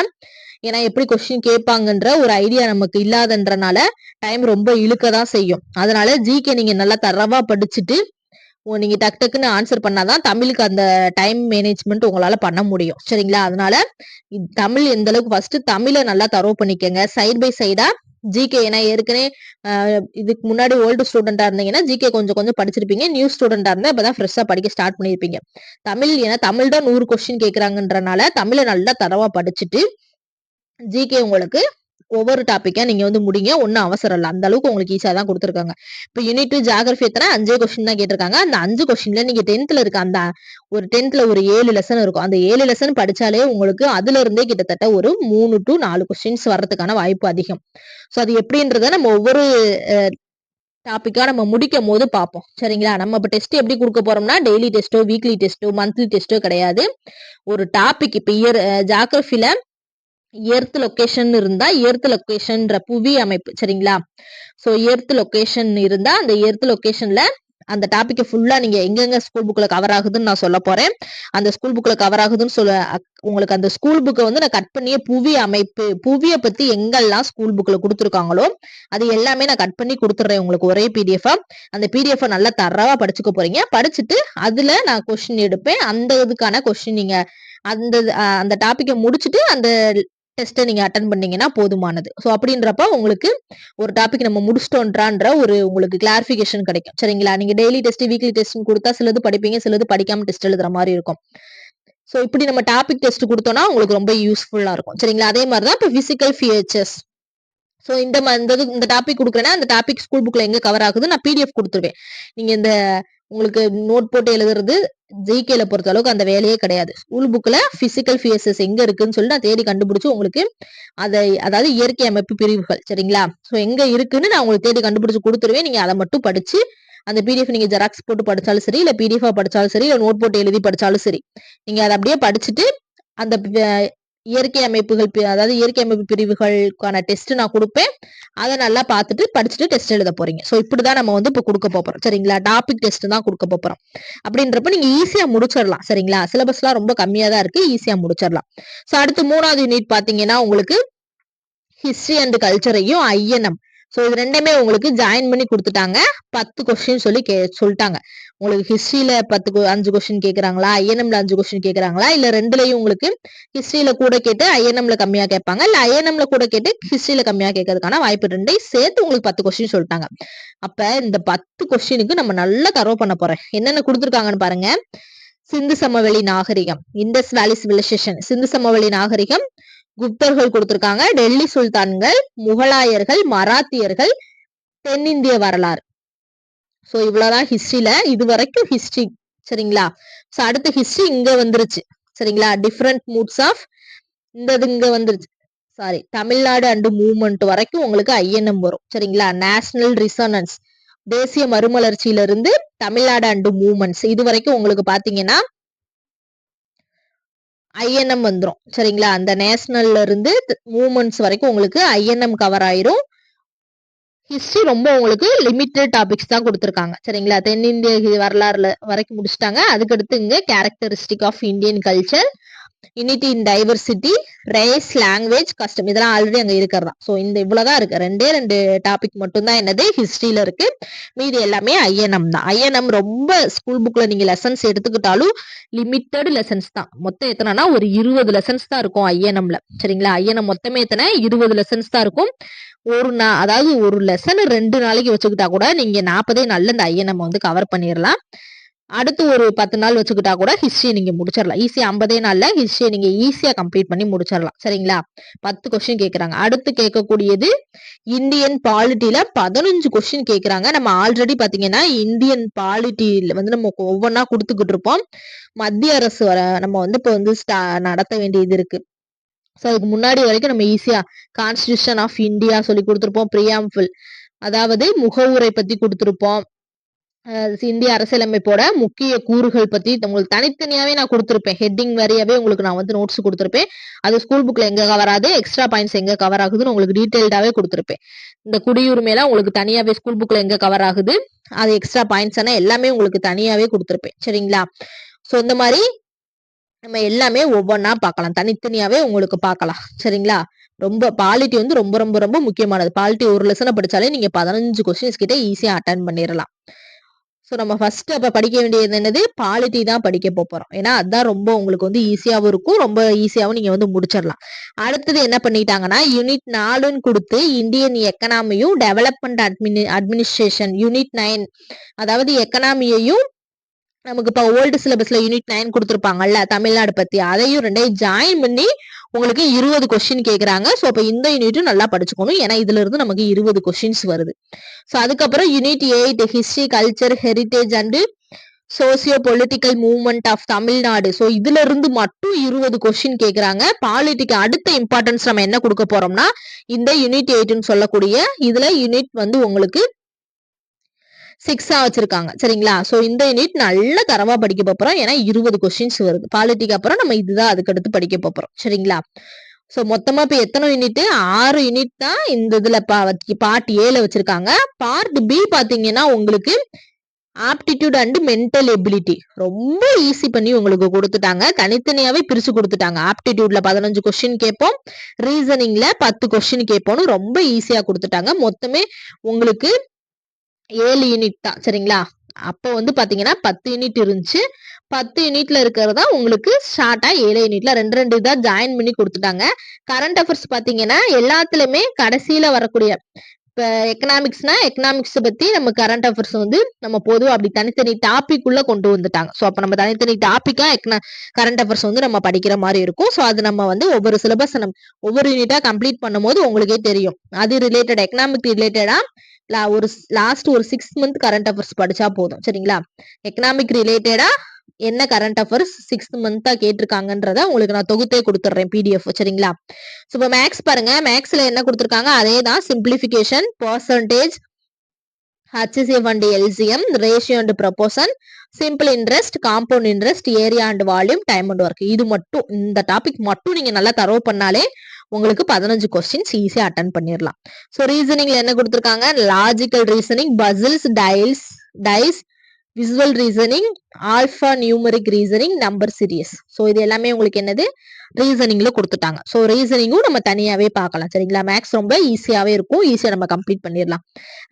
ஏன்னா எப்படி கொஸ்டின் கேட்பாங்கன்ற ஒரு ஐடியா நமக்கு இல்லாதன்றனால டைம் ரொம்ப இழுக்கதான் செய்யும். அதனால ஜிகே நீங்க நல்லா தரவா படிச்சுட்டு நீங்க டக்கு டக்குன்னு ஆன்சர் பண்ணாதான் தமிழுக்கு அந்த டைம் மேனேஜ்மெண்ட் உங்களால பண்ண முடியும். சரிங்களா? அதனால தமிழ் எந்த அளவுக்கு ஃபர்ஸ்ட் தமிழை நல்லா தரவு பண்ணிக்கங்க. சைட் பை சைடா ஜிகே. ஏன்னா ஏற்கனவே இதுக்கு முன்னாடி ஓல்டு ஸ்டூடெண்டா இருந்தீங்கன்னா ஜிகே கொஞ்சம் கொஞ்சம் படிச்சிருப்பீங்க. நியூ ஸ்டூடெண்டா இருந்தா இப்பதான் ஃப்ரெஷ்ஷா படிக்க ஸ்டார்ட் பண்ணிருப்பீங்க. ஏன்னா தமிழ் தான் 100 கொஸ்டின் கேக்குறாங்கன்றனால தமிழை நல்லா தரவா படிச்சுட்டு ஜிகே உங்களுக்கு ஒவ்வொரு டாபிக்கா நீங்க வந்து முடிங்க. ஒன்னும் அவசரம் இல்ல. அந்த அளவுக்கு உங்களுக்கு ஈஸியா தான் கொடுத்துருக்காங்க. இப்ப யூனிட் ஜியோகிராஃபி எத்தனை 5 கொஸ்டின் தான் கேட்டிருக்காங்க. அந்த 5 கொஸ்டின்ல நீங்க 10th இருக்க அந்த ஒரு 10th ஒரு 7 லெசன் இருக்கும். அந்த 7 லெசன் படிச்சாலே உங்களுக்கு அதுல இருந்தே கிட்டத்தட்ட ஒரு 3 to 4 கொஸ்டின்ஸ் வர்றதுக்கான வாய்ப்பு அதிகம். சோ அது எப்படின்றத நம்ம ஒவ்வொரு டாபிக்கா நம்ம முடிக்கும் போது பார்ப்போம். சரிங்களா? நம்ம இப்ப டெஸ்ட் எப்படி கொடுக்க போறோம்னா டெய்லி டெஸ்டோ, வீக்லி டெஸ்டோ, மந்த்லி டெஸ்டோ கிடையாது. ஒரு டாபிக் இப்ப ஜியோகிராஃபில எர்த் லொகேஷன் இருந்தா எர்த் லொகேஷன்ற புவி அமைப்பு. சரிங்களா? சோ எர்த் லொகேஷன் இருந்தா அந்த எர்த் லொகேஷன்ல அந்த டாபிக் ஃபுல்லா நீங்க எங்கெங்க ஸ்கூல் புக்ல கவர் ஆகுதுன்னு நான் சொல்ல போறேன். அந்த ஸ்கூல் புக்ல கவர் ஆகுதுன்னு உங்களுக்கு அந்த ஸ்கூல் புக்கை வந்து நான் கட் பண்ணிய புவி அமைப்பு, புவியை பத்தி எங்கெல்லாம் ஸ்கூல் புக்ல கொடுத்துருக்காங்களோ அது எல்லாமே நான் கட் பண்ணி கொடுத்துட்றேன் உங்களுக்கு ஒரே PDF. அந்த PDF நல்லா தரவா படிச்சுக்க போறீங்க. படிச்சுட்டு அதுல நான் கொஸ்டின் எடுப்பேன். அந்த இதுக்கான கொஸ்டின் நீங்க அந்த அந்த டாபிக்கை முடிச்சுட்டு அந்த டெஸ்ட்டை நீங்க அட்டன் பண்ணீங்கன்னா போதுமானது. ஸோ அப்படின்றப்ப உங்களுக்கு ஒரு டாபிக் நம்ம முடிச்சிட்டோன்றான்ற ஒரு உங்களுக்கு கிளாரிஃபிகேஷன் கிடைக்கும். சரிங்களா? நீங்க டெய்லி டெஸ்ட், வீக்லி டெஸ்ட் கொடுத்தா சிலது படிப்பீங்க, சிலது படிக்காம டெஸ்ட் எழுதுற மாதிரி இருக்கும். ஸோ இப்படி நம்ம டாபிக் டெஸ்ட் கொடுத்தோம்னா உங்களுக்கு ரொம்ப யூஸ்ஃபுல்லா இருக்கும். சரிங்களா? அதே மாதிரி தான் இப்போ பிசிக்கல் ஃபியூச்சர்ஸ். ஸோ இந்த டாபிக் கொடுக்குறேன்னா அந்த டாபிக் ஸ்கூல் புக்ல எங்க கவர் ஆகுது நான் PDF கொடுத்துருவேன். நீங்க இந்த உங்களுக்கு நோட் போட்டு எழுதுறது ஜிகேல பொறுத்த அளவுக்கு அந்த வேலையே கிடையாது. ஸ்கூல் புக்ல பிசிக்கல் ஃபியர்சஸ் எங்க இருக்குன்னு சொல்லி நான் தேடி கண்டுபிடிச்சு உங்களுக்கு அதாவது இயற்கை அமைப்பு பிரிவுகள். சரிங்களா? ஸோ எங்க இருக்குன்னு நான் உங்களுக்கு தேடி கண்டுபிடிச்சு கொடுத்துருவேன். நீங்க அதை மட்டும் படிச்சு அந்த PDF நீங்க ஜெராக்ஸ் போட்டு படிச்சாலும் சரி, இல்ல PDF படிச்சாலும் சரி, இல்ல நோட் போட்டு எழுதி படிச்சாலும் சரி, நீங்க அதை அப்படியே படிச்சுட்டு அந்த இயற்கை அமைப்புகள் அதாவது இயற்கை அமைப்பு பிரிவுகளுக்கான டெஸ்ட் நான் கொடுப்பேன். அதை நல்லா பார்த்துட்டு படிச்சுட்டு டெஸ்ட் எழுத போறீங்க. ஸோ இப்படிதான் நம்ம வந்து இப்போ கொடுக்க போறோம். சரிங்களா? டாபிக் டெஸ்ட் தான் கொடுக்க போறோம். அப்படின்றப்ப நீங்க ஈஸியா முடிச்சிடலாம். சரிங்களா? சிலபஸ்லாம் ரொம்ப கம்மியா தான் இருக்கு, ஈஸியா முடிச்சிடலாம். ஸோ அடுத்து 3வது யூனிட் பாத்தீங்கன்னா உங்களுக்கு ஹிஸ்டரி அண்ட் கல்ச்சரையும் INM. ஸோ இது ரெண்டுமே உங்களுக்கு ஜாயின் பண்ணி கொடுத்துட்டாங்க. 10 கொஸ்டின் சொல்லி சொல்லிட்டாங்க. உங்களுக்கு ஹிஸ்டரியில 5 கொஸ்டின் கேட்கறாங்களா, INMல 5 கொஸ்டின் கேட்கறாங்களா, இல்ல ரெண்டுலயும் உங்களுக்கு ஹிஸ்டரியில கூட கேட்டு INMல கம்மியா கேட்பாங்க, இல்ல INMல கூட கேட்டு ஹிஸ்டரியில கம்மியா கேட்கறதுக்கான வாய்ப்பு ரெண்டையும் சேர்த்து உங்களுக்கு 10 கொஸ்டின் சொல்லிட்டாங்க. அப்ப இந்த 10 கொஸ்டினுக்கு நம்ம நல்லா தரவு பண்ண போறோம். என்னென்ன கொடுத்துருக்காங்கன்னு பாருங்க. சிந்து சமவெளி நாகரிகம், இண்டஸ் வேலி சிவிலைசேஷன், சிந்து சமவெளி நாகரிகம், குப்தர்கள் கொடுத்திருக்காங்க, டெல்லி சுல்தான்கள், முகலாயர்கள், மராத்தியர்கள், தென்னிந்திய வரலாறு. சோ இவ்வளவுதான் ஹிஸ்டரியில இது வரைக்கும் ஹிஸ்டரி. சரிங்களா? சோ அடுத்த ஹிஸ்டரி இங்க வந்துருச்சு. சரிங்களா? டிஃபரண்ட் மூட்ஸ் ஆஃப் இங்க வந்துருச்சு. சாரி, தமிழ்நாடு அண்ட் மூவ்மெண்ட் வரைக்கும் உங்களுக்கு INM வரும். சரிங்களா? நேஷனல் ரிசனன்ஸ், தேசிய மறுமலர்ச்சியில இருந்து தமிழ்நாடு அண்ட் மூவ்மெண்ட்ஸ் இது வரைக்கும் உங்களுக்கு பாத்தீங்கன்னா INM வந்துரும். சரிங்களா? அந்த நேஷனல்ல இருந்து மூவ்மெண்ட்ஸ் வரைக்கும் உங்களுக்கு INM கவர் ஆயிரும். ஹிஸ்டரி ரொம்ப உங்களுக்கு லிமிட்டட் டாபிக்ஸ் தான் கொடுத்துருக்காங்க. சரிங்களா? தென்னிந்திய வரலாறுல வரைக்கும் முடிச்சிட்டாங்க. அதுக்கடுத்து இங்க characteristic of Indian culture, unity in diversity, race, language, custom இதெல்லாம் ஆல்ரெடி அங்க இருக்கிறதா. சோ இந்த இவ்வளவுதான் இருக்கு. 2 டாபிக் மட்டும் தான் என்னது ஹிஸ்டரியில இருக்கு. மீதி எல்லாமே INM தான். INM ரொம்ப ஸ்கூல் புக்ல நீங்க லெசன்ஸ் எடுத்துக்கிட்டாலும் லிமிட்டட் லெசன்ஸ் தான். மொத்தம் எத்தனைனா ஒரு 20 லெசன்ஸ் தான் இருக்கும் INMல. சரிங்களா? INM மொத்தமே எத்தனை 20 லெசன்ஸ் தான் இருக்கும். அதாவது ஒரு லெசன் 2 நாளைக்கு வச்சுக்கிட்டா கூட நீங்க 40 நாள்ல இந்த INM வந்து கவர் பண்ணிடலாம். அடுத்து ஒரு 10 நாள் வச்சுக்கிட்டா கூட ஹிஸ்டரி நீங்க முடிச்சிடலாம். ஈஸியா 50 நாள்ல ஹிஸ்டரி நீங்க ஈஸியா கம்ப்ளீட் பண்ணி முடிச்சிடலாம். சரிங்களா? 10 கொஸ்டின் கேக்குறாங்க. அடுத்து கேட்கக்கூடியது இந்தியன் பாலிட்டில 15 கொஸ்டின் கேக்குறாங்க. நம்ம ஆல்ரெடி பாத்தீங்கன்னா இந்தியன் பாலிட்டில வந்து நம்ம ஒவ்வொன்னா கொடுத்துக்கிட்டு இருப்போம். மத்திய அரசு நம்ம வந்து இப்ப வந்து நடத்த வேண்டியது இருக்கு. சோ அதுக்கு முன்னாடி வரைக்கும் நம்ம ஈஸியா கான்ஸ்டிடியூஷன் ஆஃப் இந்தியா சொல்லி கொடுத்திருப்போம். பிரியாம்பிள் அதாவது முகவுரை பத்தி கொடுத்திருப்போம். இந்திய அரசியலமைப்போட முக்கிய கூறுகள் பத்தி உங்களுக்கு தனித்தனியாவே நான் கொடுத்திருப்பேன். ஹெட்டிங் வரையாவே உங்களுக்கு நான் வந்து நோட்ஸ் கொடுத்திருப்பேன். அது ஸ்கூல் புக்ல எங்க கவர் ஆகுது, எக்ஸ்ட்ரா பாயிண்ட்ஸ் எங்க கவர் ஆகுதுன்னு உங்களுக்கு டீடைல்டாவே கொடுத்திருப்பேன். இந்த குடியுரிமையில உங்களுக்கு தனியாவே ஸ்கூல் புக்ல எங்க கவர் ஆகுது, அது எக்ஸ்ட்ரா பாயிண்ட்ஸ் எல்லாமே உங்களுக்கு தனியாவே கொடுத்திருப்பேன். சரிங்களா? சோ இந்த மாதிரி நம்ம எல்லாமே ஒவ்வொன்னா பார்க்கலாம். தனித்தனியாவே உங்களுக்கு பார்க்கலாம். சரிங்களா? ரொம்ப பாலிட்டி வந்து ரொம்ப ரொம்ப ரொம்ப முக்கியமானது. பாலிட்டி ஒரு லெசனை படிச்சாலே நீங்க 15 கொஸ்டின்ஸ் கிட்ட ஈஸியா அட்டன் பண்ணிடலாம். சோ நம்ம ஃபர்ஸ்ட் அப்ப படிக்க வேண்டியது என்னது, பாலிட்டி தான் படிக்க போறோம். ஏன்னா அதுதான் ரொம்ப உங்களுக்கு வந்து ஈஸியாவும் இருக்கும், ரொம்ப ஈஸியாவும் நீங்க வந்து முடிச்சிடலாம். அடுத்தது என்ன பண்ணிட்டாங்கன்னா யூனிட் 4ன்னு கொடுத்து இந்தியன் எக்கனாமியும் டெவலப்மெண்ட் அட்மினிஸ்ட்ரேஷன் யூனிட் 9 அதாவது எக்கனாமியையும் நமக்கு இப்ப ஓல்டு சிலபஸ்ல யூனிட் 9 கொடுத்திருப்பாங்கல்ல தமிழ்நாடு பத்தி, அதையும் ரெண்டையும் ஜாயின் பண்ணி உங்களுக்கு 20 கொஸ்டின் கேக்குறாங்க. சோ அப்ப இந்த யூனிட்டும் நல்லா படிச்சுக்கணும். ஏன்னா இதுல இருந்து நமக்கு 20 கொஸ்டின்ஸ் வருது. சோ அதுக்கப்புறம் unit 8 history, culture, heritage and socio political movement of Tamil Nadu. So இதுல இருந்து மட்டும் 20 கொஸ்டின் கேக்குறாங்க. பாலிட்டிக்கு அடுத்த இம்பார்ட்டன்ஸ் நம்ம என்ன கொடுக்க போறோம்னா இந்த யூனிட் 8ன்னு சொல்லக்கூடிய இதுல யூனிட் வந்து உங்களுக்கு 6 வச்சிருக்காங்க. சரிங்களா? சோ இந்த யூனிட் நல்ல தரவா படிக்க போறோம். ஏன்னா 20 கொஸ்டின்ஸ் வருது. பாலிட்டிக்கு அப்புறம் நம்ம இதுதான் அதுக்கு அடுத்து படிக்க போறோம். சரிங்களா? சோ மொத்தமா இப்ப எத்தனை யூனிட், 6 யூனிட் தான் இந்த இதுல பார்ட் A வச்சிருக்காங்க. பார்ட் B பாத்தீங்கன்னா உங்களுக்கு ஆப்டிடியூட் அண்ட் மென்டல் எபிலிட்டி ரொம்ப ஈஸி பண்ணி உங்களுக்கு கொடுத்துட்டாங்க. தனித்தனியாவே பிரிச்சு கொடுத்துட்டாங்க. ஆப்டிடியூட்ல 15 கொஸ்டின் கேட்போம், ரீசனிங்ல 10 கொஸ்டின் கேட்போம்னு ரொம்ப ஈஸியா கொடுத்துட்டாங்க. மொத்தமே உங்களுக்கு 7 யூனிட் தான். சரிங்களா? அப்போ வந்து பாத்தீங்கன்னா 10 யூனிட் இருந்துச்சு. 10 யூனிட்ல இருக்கிறதா உங்களுக்கு ஷார்ட்டா 7 யூனிட்ல 2 இதா ஜாயின் பண்ணி கொடுத்துட்டாங்க. கரண்ட் அஃபேர்ஸ் பாத்தீங்கன்னா எல்லாத்துலயுமே கடைசியில வரக்கூடிய இப்ப எக்கனாமிக்ஸ்னா எக்கனாமிக்ஸ் பத்தி நம்ம கரண்ட் அஃபேர்ஸ் வந்து நம்ம பொதுவா அப்படி தனித்தனி டாபிக் உள்ள கொண்டு வந்துட்டாங்க. சோ அப்ப நம்ம தனித்தனி டாபிக்கா கரண்ட் அஃபேர்ஸ் வந்து நம்ம படிக்கிற மாதிரி இருக்கும். சோ அது நம்ம வந்து ஒவ்வொரு சிலபஸ் ஒவ்வொரு யூனிட்டா கம்ப்ளீட் பண்ணும்போது உங்களுக்கே தெரியும். அது ரிலேட்டட் எக்கனாமிக் ரிலேட்டடா ஒரு லாஸ்ட் ஒரு 6 மந்த் கரண்ட் அஃபேர்ஸ் படிச்சா போதும். சரிங்களா? எக்கனாமிக் ரிலேட்டடா என்ன கரண்ட் அஃபேர்ஸ் 6 மந்தா கேட்டிருக்காங்கன்றத உங்களுக்கு நான் தொகுத்தே கொடுத்துட்றேன் PDF. சரிங்களா? சோ இப்போ மேக்ஸ் பாருங்க. மேக்ஸ்ல என்ன கொடுத்துருக்காங்க அதே தான். Simplification, percentage, HCF and LCM, ratio and proportion, simple interest, compound interest, area and volume, time and work. இது மட்டும் இந்த டாபிக் மட்டும் நீங்க நல்லா தரவு பண்ணாலே உங்களுக்கு 15 கொஸ்டின்ஸ் ஈஸியா அட்டன் பண்ணிடலாம். ஸோ ரீசனிங்ல என்ன கொடுத்துருக்காங்க? Logical reasoning, puzzles, dice, visual reasoning, alpha numeric reasoning, number series. So இது எல்லாமே உங்களுக்கு என்னது ரீசனிங்ல கொடுத்துட்டாங்க. ஸோ ரீசனிங்கும் நம்ம தனியாவே பார்க்கலாம். சரிங்களா? மேக்ஸ் ரொம்ப ஈஸியாவே இருக்கும். ஈஸியா நம்ம கம்ப்ளீட் பண்ணிடலாம்.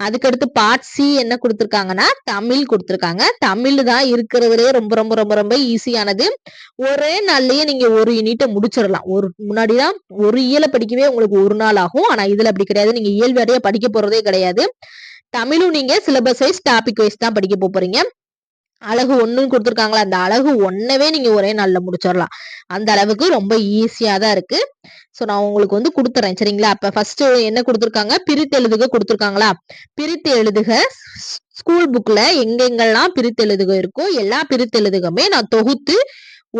அதுக்கடுத்து பார்ட் சி என்ன கொடுத்துருக்காங்கன்னா தமிழ் கொடுத்துருக்காங்க. தமிழ் தான் இருக்கிறதுலே ரொம்ப ரொம்ப ரொம்ப ரொம்ப ஈஸியானது. ஒரே நாள்லயே நீங்க ஒரு யூனிட்டை முடிச்சிடலாம். முன்னாடிதான் ஒரு இயலை படிக்கவே உங்களுக்கு ஒரு நாள் ஆகும். ஆனா இதுல அப்படி கிடையாது. நீங்க இயல் வாரியா படிக்க போறதே கிடையாது. தமிழும் நீங்க சிலபஸ் வைஸ் டாபிக் வைஸ் தான் படிக்க போறீங்க. அழகு 1 கொடுத்துருக்காங்களா, அந்த அழகு 1வே நீங்க ஒரே நாள்ல முடிச்சிடலாம். அந்த அளவுக்கு ரொம்ப ஈஸியா தான் இருக்கு. சோ நான் உங்களுக்கு வந்து கொடுத்துறேன். சரிங்களா? அப்ப ஃபர்ஸ்ட் என்ன கொடுத்துருக்காங்க? பிரித்து எழுதுக கொடுத்துருக்காங்களா? பிரித்து எழுதுக ஸ்கூல் புக்ல எங்கெங்கெல்லாம் பிரித்து எழுதுக இருக்கோ எல்லா பிரித்து எழுதுகமே நான் தொகுத்து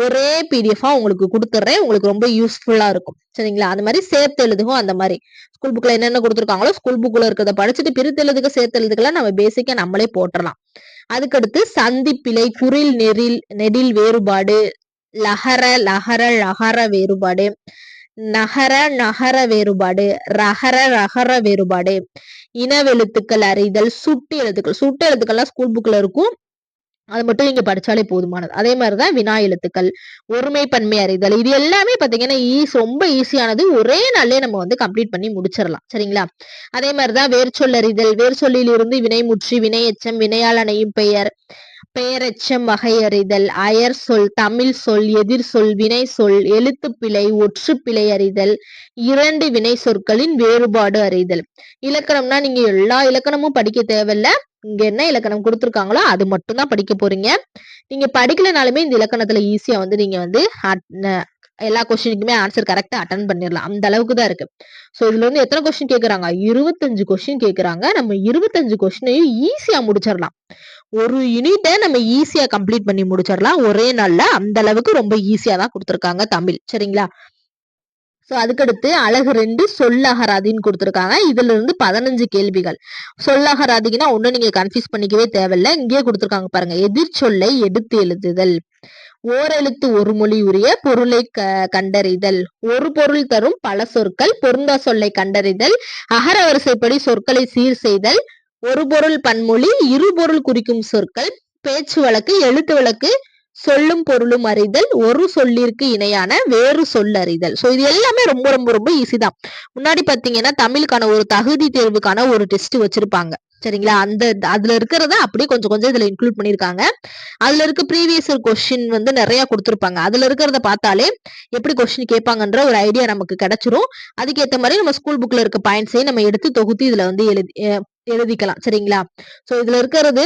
ஒரே PDF உங்களுக்கு கொடுத்துட்றேன். உங்களுக்கு ரொம்ப யூஸ்ஃபுல்லா இருக்கும். சரிங்களா? அந்த மாதிரி சேர்த்து எழுதுகும். அந்த மாதிரி ஸ்கூல் புக்ல என்னென்ன கொடுத்துருக்காங்களோ ஸ்கூல் புக்ல இருக்கிறத படிச்சுட்டு பிரித்து எழுதுக சேர்த்து எழுதுகலாம் நம்ம பேசிக்கா நம்மளே போட்டுடலாம். அதுக்கடுத்து சந்திப்பிழை, குறில் நெடில் வேறுபாடு, லகர லகர வேறுபாடு, நகர வேறுபாடு, ரகர வேறுபாடு, இனவெழுத்துக்கள் அறிதல், சுட்டு எழுத்துக்கள்லாம் ஸ்கூல் புக்ல இருக்கும். அது மட்டும் நீங்க படிச்சாலே போதுமானது. அதே மாதிரிதான் வினா எழுத்துக்கள், ஒருமை பன்மை அறிதல், இது எல்லாமே பாத்தீங்கன்னா ரொம்ப ஈஸியானது. ஒரே நாள்லயே நம்ம வந்து கம்ப்ளீட் பண்ணி முடிச்சிடலாம். சரிங்களா? அதே மாதிரிதான் வேர்ச்சொல் அறிதல், வேர்ச்சொல்லில் இருந்து வினைமுற்றி, வினை எச்சம், வினையால் அணையும் பெயர், பெயரெச்சம் வகை அறிதல், அயர் சொல், தமிழ் சொல், எதிர் சொல், வினை சொல், எழுத்துப்பிழை, ஒற்றுப்பிழை அறிதல், 2 வினை சொற்களின் வேறுபாடு அறிதல். இலக்கணம்னா நீங்க எல்லா இலக்கணமும் படிக்க தேவையில்ல. இங்க என்ன இலக்கணம் கொடுத்துருக்காங்களோ அது மட்டும் தான் படிக்க போறீங்க. நீங்க படிக்கலனாலுமே இந்த இலக்கணத்துல ஈஸியா வந்து நீங்க வந்து எல்லா கொஸ்டினுக்குமே ஆன்சர் கரெக்டா அட்டன் பண்ணிடலாம். அந்த அளவுக்கு தான் இருக்கு. சோ இதுல வந்து எத்தனை கொஸ்டின் கேக்குறாங்க? 25 கொஸ்டின் கேக்குறாங்க. நம்ம 25 கொஸ்டினையும் ஈஸியா முடிச்சிடலாம். ஒரு யூனிட்டை நம்ம ஈஸியா கம்ப்ளீட் பண்ணி முடிச்சிடலாம் ஒரே நாள்ல. அந்த அளவுக்கு ரொம்ப ஈஸியா தான் கொடுத்துருக்காங்க தமிழ். சரிங்களா? சோ அதுக்கடுத்து அழகு 2 சொல்லகராதின்னு கொடுத்துருக்காங்க. இதுல இருந்து 15 கேள்விகள். சொல்லகராதிக்குன்னா ஒண்ணு நீங்க கன்ஃபியூஸ் பண்ணிக்கவே தேவையில்ல. இங்கேயே கொடுத்துருக்காங்க பாருங்க. எதிர் சொல்லை எடுத்து எழுதுதல், ஓரெழுத்து ஒரு மொழி உரிய பொருளை கண்டறிதல், ஒரு பொருள் தரும் பல சொற்கள், பொருந்தா சொல்லை கண்டறிதல், அகர வரிசைப்படி சொற்களை சீர் செய்தல், ஒரு பொருள் பன்மொழி, இரு பொருள் குறிக்கும் சொற்கள், பேச்சு வழக்கு, எழுத்து வழக்கு, சொல்லும் பொருளும் அறிதல், ஒரு சொல்லிற்கு இணையான வேறு சொல் அறிதல். சோ இது எல்லாமே ரொம்ப ரொம்ப ரொம்ப ஈஸி தான். முன்னாடி பாத்தீங்கன்னா தமிழுக்கான ஒரு தகுதி தேர்வுக்கான ஒரு டெஸ்ட் வச்சிருப்பாங்க. சரிங்களா? அதுல இருக்கிறத அப்படியே கொஞ்சம் கொஞ்சம் இதுல இன்க்ளூட் பண்ணிருக்காங்க. அதுல இருக்க ப்ரீவியஸ் கொஸ்டின் வந்து நிறைய கொடுத்திருப்பாங்க. அதுல இருக்கிறத பார்த்தாலே எப்படி கொஸ்டின் கேட்பாங்கன்ற ஒரு ஐடியா நமக்கு கிடைச்சிரும். அதுக்கேற்ற மாதிரி நம்ம ஸ்கூல் புக்ல இருக்க பாயிண்ட்ஸையும் நம்ம எடுத்து தொகுத்து இதுல வந்து எழுதிக்கலாம். சரிங்களா? சோ இதுல இருக்கிறது